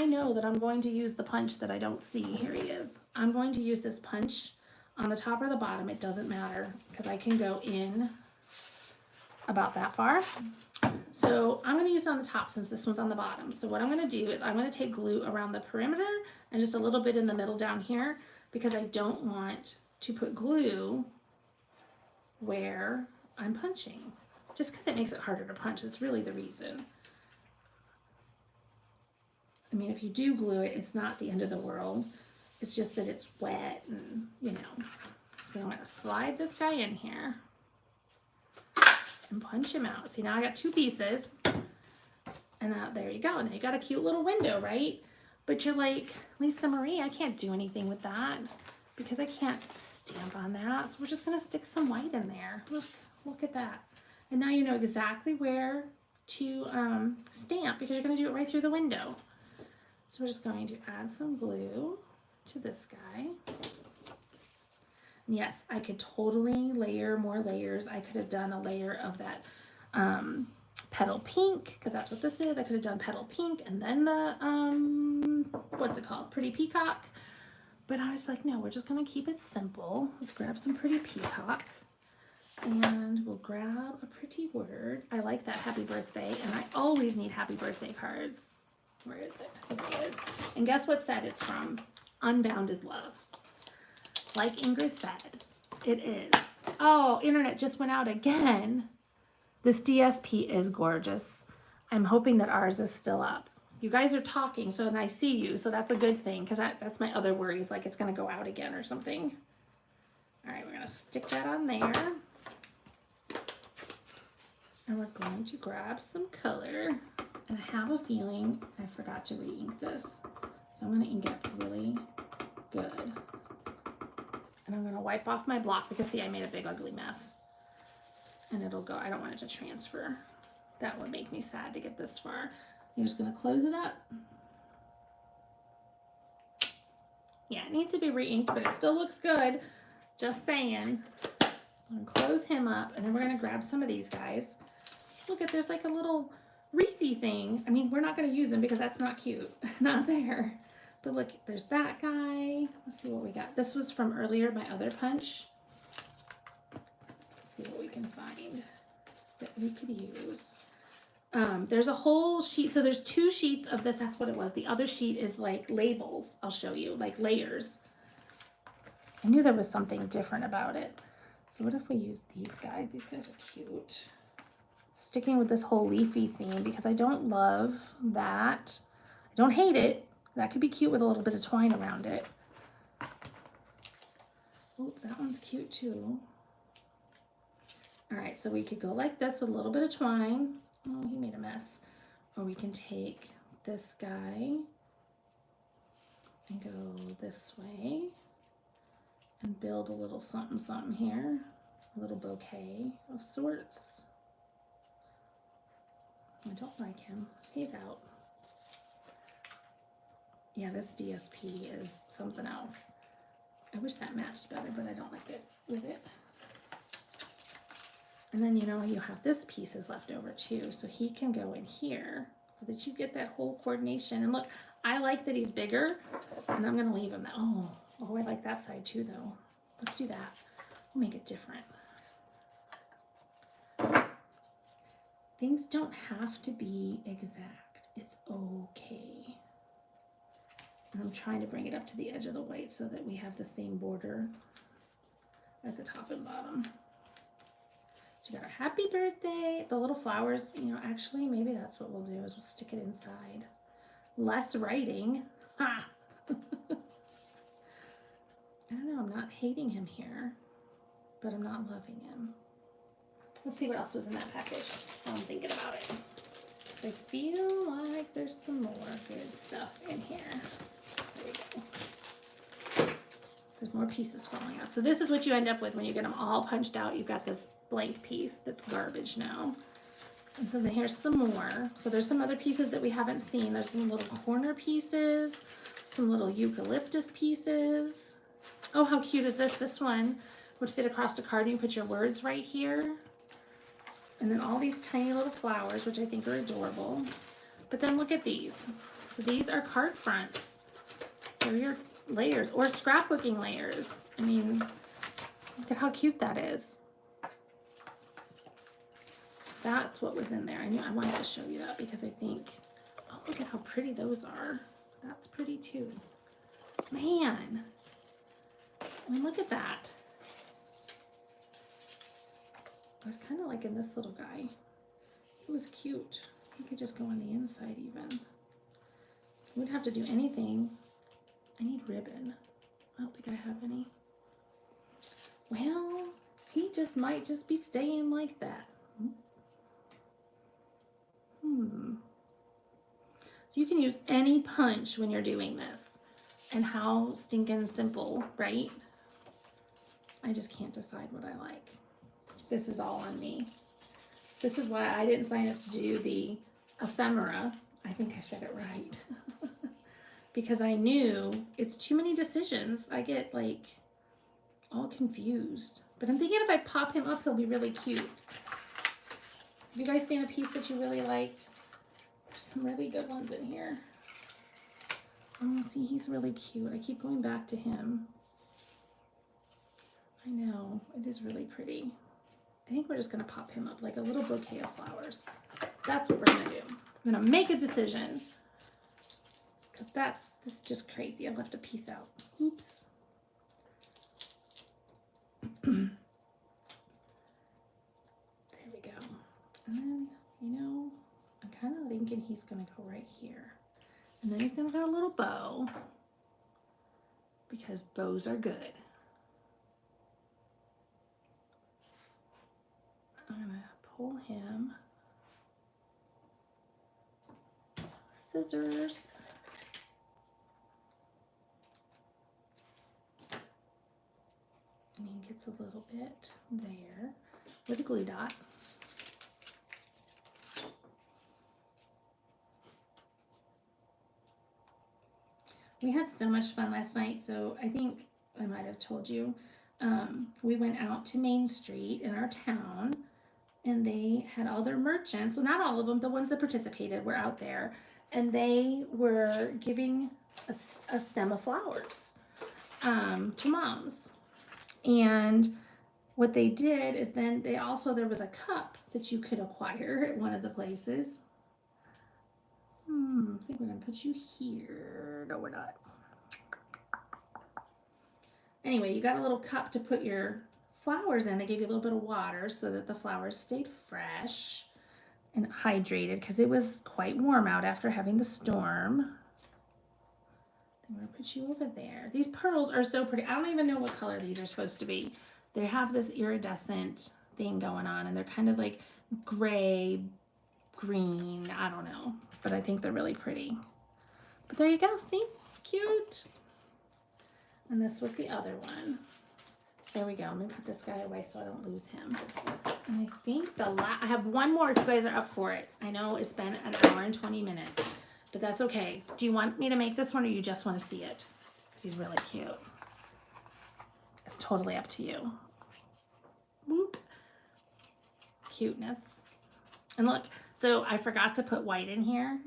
know that I'm going to use the punch that I don't see. Here he is. I'm going to use this punch on the top or the bottom, it doesn't matter, because I can go in about that far. So I'm going to use it on the top since this one's on the bottom. So what I'm going to do is I'm going to take glue around the perimeter and just a little bit in the middle down here, because I don't want to put glue where I'm punching, just because it makes it harder to punch. That's really the reason. I mean, if you do glue it, it's not the end of the world. It's just that it's wet and, you know. So I'm going to slide this guy in here and punch him out. See, now I got 2 pieces, and there you go. Now you got a cute little window, right? But you're like, Lisa Marie, I can't do anything with that because I can't stamp on that. So we're just gonna stick some white in there. Look at that. And now you know exactly where to stamp, because you're gonna do it right through the window. So we're just going to add some glue to this guy. Yes, I could totally layer more layers. I could have done a layer of that petal pink, because that's what this is. I could have done petal pink and then the, what's it called? Pretty peacock. But I was like, no, we're just going to keep it simple. Let's grab some pretty peacock, and we'll grab a pretty word. I like that happy birthday, and I always need happy birthday cards. Where is it? There it is. And guess what set it's from? Unbounded Love. Like Ingrid said, it is. Oh, internet just went out again. This DSP is gorgeous. I'm hoping that ours is still up. You guys are talking, so and I see you, so that's a good thing, because that's my other worry, is like it's going to go out again or something. All right, we're going to stick that on there. And we're going to grab some color. And I have a feeling I forgot to re-ink this. So I'm going to ink it up really good. And I'm going to wipe off my block, because see, I made a big ugly mess. And it'll go, I don't want it to transfer. That would make me sad to get this far. You're just going to close it up. Yeah, it needs to be re-inked, but it still looks good. Just saying. I'm going to close him up, and then we're going to grab some of these guys. Look at, there's like a little wreathy thing. I mean, we're not going to use them because that's not cute. Not there. But look, there's that guy. Let's see what we got. This was from earlier, my other punch. Let's see what we can find that we could use. There's a whole sheet. So there's 2 sheets of this. That's what it was. The other sheet is like labels. I'll show you, like layers. I knew there was something different about it. So what if we use these guys? These guys are cute. Sticking with this whole leafy theme, because I don't love that. I don't hate it. That could be cute with a little bit of twine around it. Oh, that one's cute too. All right, so we could go like this with a little bit of twine. Oh, he made a mess. Or we can take this guy and go this way and build a little something something here, a little bouquet of sorts. I don't like him. He's out. Yeah, this DSP is something else. I wish that matched better, but I don't like it with it. And then, you know, you have this piece is left over too, so he can go in here so that you get that whole coordination. And look, I like that he's bigger, and I'm gonna leave him that. Oh, I like that side too, though. Let's do that. We'll make it different. Things don't have to be exact. It's okay. And I'm trying to bring it up to the edge of the white so that we have the same border at the top and bottom. So you got our happy birthday, the little flowers, you know, actually maybe that's what we'll do is we'll stick it inside. Less writing. Ha! I don't know, I'm not hating him here, but I'm not loving him. Let's see what else was in that package while I'm thinking about it. I feel like there's some more good stuff in here. There we go. There's more pieces falling out. So this is what you end up with when you get them all punched out. You've got this blank piece that's garbage now. And so then here's some more. So there's some other pieces that we haven't seen. There's some little corner pieces, some little eucalyptus pieces. Oh, how cute is this? This one would fit across a card. You put your words right here. And then all these tiny little flowers, which I think are adorable. But then look at these. So these are card fronts. They're your layers or scrapbooking layers. I mean, look at how cute that is. That's what was in there. I knew I wanted to show you that because I think, oh, look at how pretty those are. That's pretty too. Man, I mean, look at that. I was kind of liking this little guy. He was cute. He could just go on the inside even. I wouldn't have to do anything. I need ribbon. I don't think I have any. Well, he just might just be staying like that. So you can use any punch when you're doing this. And how stinking simple, right? I just can't decide what I like. This is all on me. This is why I didn't sign up to do the ephemera. I think I said it right. Because I knew it's too many decisions. I get like all confused. But I'm thinking if I pop him up, he'll be really cute. Have you guys seen a piece that you really liked? There's some really good ones in here. Oh, see, he's really cute. I keep going back to him. I know, it is really pretty. I think we're just gonna pop him up like a little bouquet of flowers. That's what we're gonna do. I'm gonna make a decision. Because this is just crazy. I've left a piece out. Oops. There we go. And then, you know, I'm kind of thinking he's gonna go right here. And then he's gonna got a little bow. Because bows are good. I'm gonna pull him. Scissors. And he gets a little bit there with a glue dot. We had so much fun last night, so I think I might have told you. We went out to Main Street in our town, and they had all their merchants, well, not all of them, the ones that participated were out there, and they were giving a stem of flowers to moms. And what they did is then they also, there was a cup that you could acquire at one of the places. I think we're gonna put you here. No, we're not. Anyway, you got a little cup to put your flowers in. They gave you a little bit of water so that the flowers stayed fresh and hydrated because it was quite warm out after having the storm. I'm gonna put you over there. These pearls are so pretty. I don't even know what color these are supposed to be. They have this iridescent thing going on, and they're kind of like gray, green. I don't know, but I think they're really pretty. But there you go. See? Cute. And this was the other one. So there we go. Let me put this guy away so I don't lose him. And I think I have one more if you guys are up for it. I know it's been an hour and 20 minutes, but that's okay. Do you want me to make this one or you just want to see it? Because he's really cute. It's totally up to you. Whoop. Cuteness. And look, so I forgot to put white in here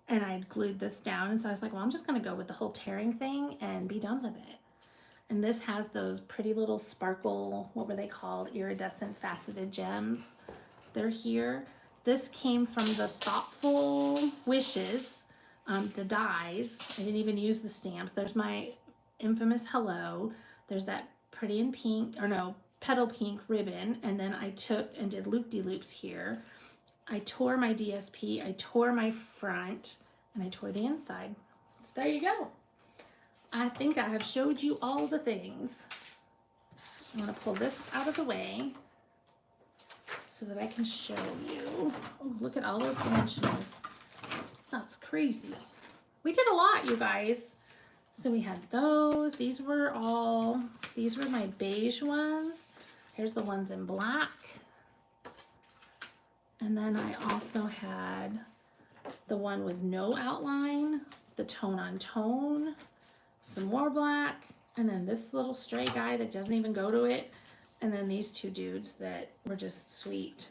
and I glued this down. And so I was like, well, I'm just going to go with the whole tearing thing and be done with it. And this has those pretty little sparkle, what were they called? Iridescent faceted gems. They're here. This came from the Thoughtful Wishes, the dies. I didn't even use the stamps. There's my infamous hello. There's that pretty in pink, or no, petal pink ribbon. And then I took and did loop-de-loops here. I tore my DSP, I tore my front, and I tore the inside. So there you go. I think I have showed you all the things. I'm going to pull this out of the way so that I can show you. Oh, look at all those dimensionals. That's crazy. We did a lot, you guys. So we had those. These were my beige ones. Here's the ones in black. And then I also had the one with no outline, the tone on tone, some more black, and then this little stray guy that doesn't even go to it, and then these two dudes that were just sweet.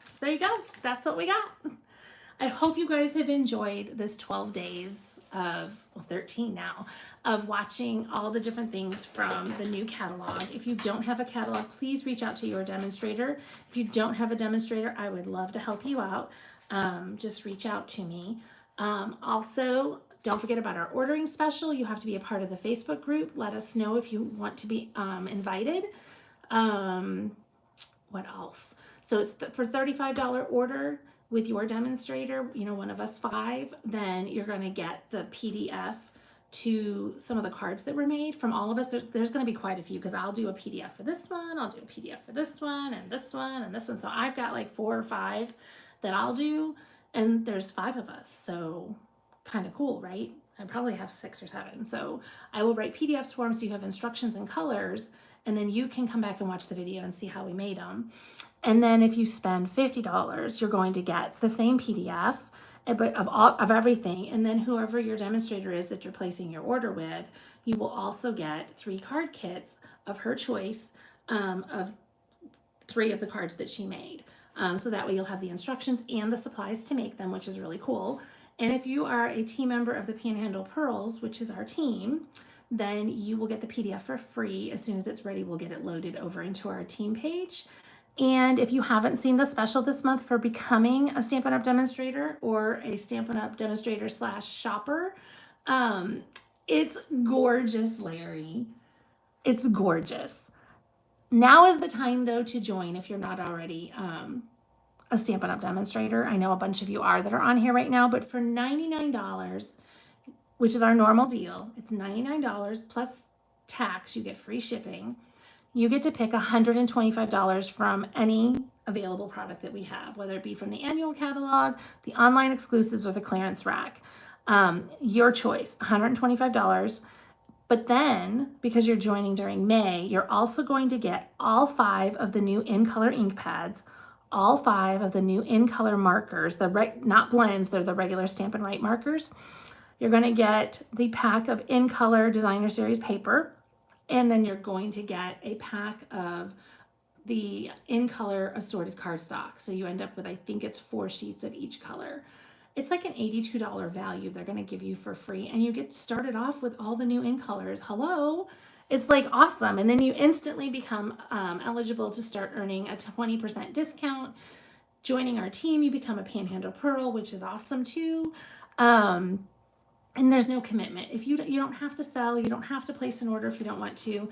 So there you go. That's what we got. I hope you guys have enjoyed this 12 days of, well, 13 now, of watching all the different things from the new catalog. If you don't have a catalog, please reach out to your demonstrator. If you don't have a demonstrator, I would love to help you out. Just reach out to me. Also, don't forget about our ordering special. You have to be a part of the Facebook group. Let us know if you want to be invited. What else? So it's for $35 order with your demonstrator, you know, one of us 5, then you're going to get the PDF to some of the cards that were made from all of us. There's going to be quite a few because I'll do a PDF for this one, I'll do a PDF for this one, and this one, and this one. So I've got like 4 or 5 that I'll do, and there's 5 of us. So kind of cool, right? I probably have 6 or 7. So I will write PDFs for them so you have instructions and colors, and then you can come back and watch the video and see how we made them. And then if you spend $50, you're going to get the same PDF but of everything. And then whoever your demonstrator is that you're placing your order with, you will also get 3 card kits of her choice of 3 of the cards that she made. So that way you'll have the instructions and the supplies to make them, which is really cool. And if you are a team member of the Panhandle Pearls, which is our team, then you will get the PDF for free. As soon as it's ready, we'll get it loaded over into our team page. And if you haven't seen the special this month for becoming a Stampin' Up! Demonstrator or a Stampin' Up! Demonstrator / shopper, it's gorgeous, Larry. It's gorgeous. Now is the time, though, to join if you're not already a Stampin' Up! Demonstrator. I know a bunch of you are that are on here right now, but for $99, which is our normal deal, it's $99 plus tax. You get free shipping. You get to pick $125 from any available product that we have, whether it be from the annual catalog, the online exclusives, or the clearance rack. Your choice, $125. But then, because you're joining during May, you're also going to get all 5 of the new in-color ink pads, all 5 of the new in-color markers, not blends, they're the regular Stampin' Right markers. You're going to get the pack of in-color designer series paper, and then you're going to get a pack of the in-color assorted cardstock. So you end up with, I think it's 4 sheets of each color. It's like an $82 value they're going to give you for free, and you get started off with all the new in colors. Hello. It's like awesome. And then you instantly become eligible to start earning a 20% discount. Joining our team, you become a Panhandle Pearl, which is awesome too. And there's no commitment. If you don't have to sell, you don't have to place an order if you don't want to.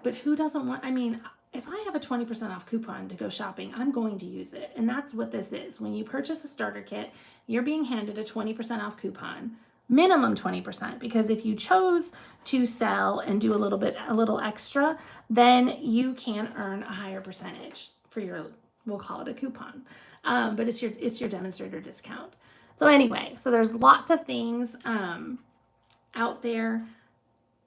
But who doesn't want, I mean, if I have a 20% off coupon to go shopping, I'm going to use it. And that's what this is. When you purchase a starter kit, you're being handed a 20% off coupon, minimum 20%, because if you chose to sell and do a little extra, then you can earn a higher percentage for your, we'll call it a coupon. but it's your demonstrator discount. So anyway, so there's lots of things out there.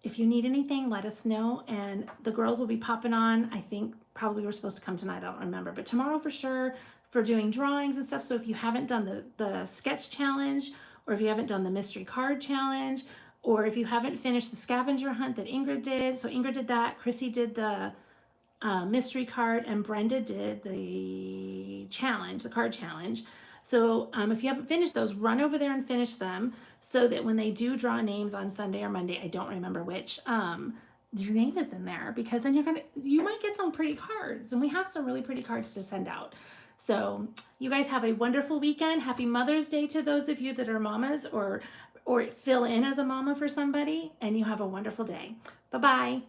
If you need anything, let us know. And the girls will be popping on. I think probably we're supposed to come tonight. I don't remember, but tomorrow for sure for doing drawings and stuff. So if you haven't done the sketch challenge, or if you haven't done the mystery card challenge, or if you haven't finished the scavenger hunt that Ingrid did. So Ingrid did that. Chrissy did the mystery card, and Brenda did the challenge, the card challenge. So if you haven't finished those, run over there and finish them so that when they do draw names on Sunday or Monday, I don't remember which, your name is in there, because then you might get some pretty cards, and we have some really pretty cards to send out. So you guys have a wonderful weekend. Happy Mother's Day to those of you that are mamas or fill in as a mama for somebody, and you have a wonderful day. Bye-bye.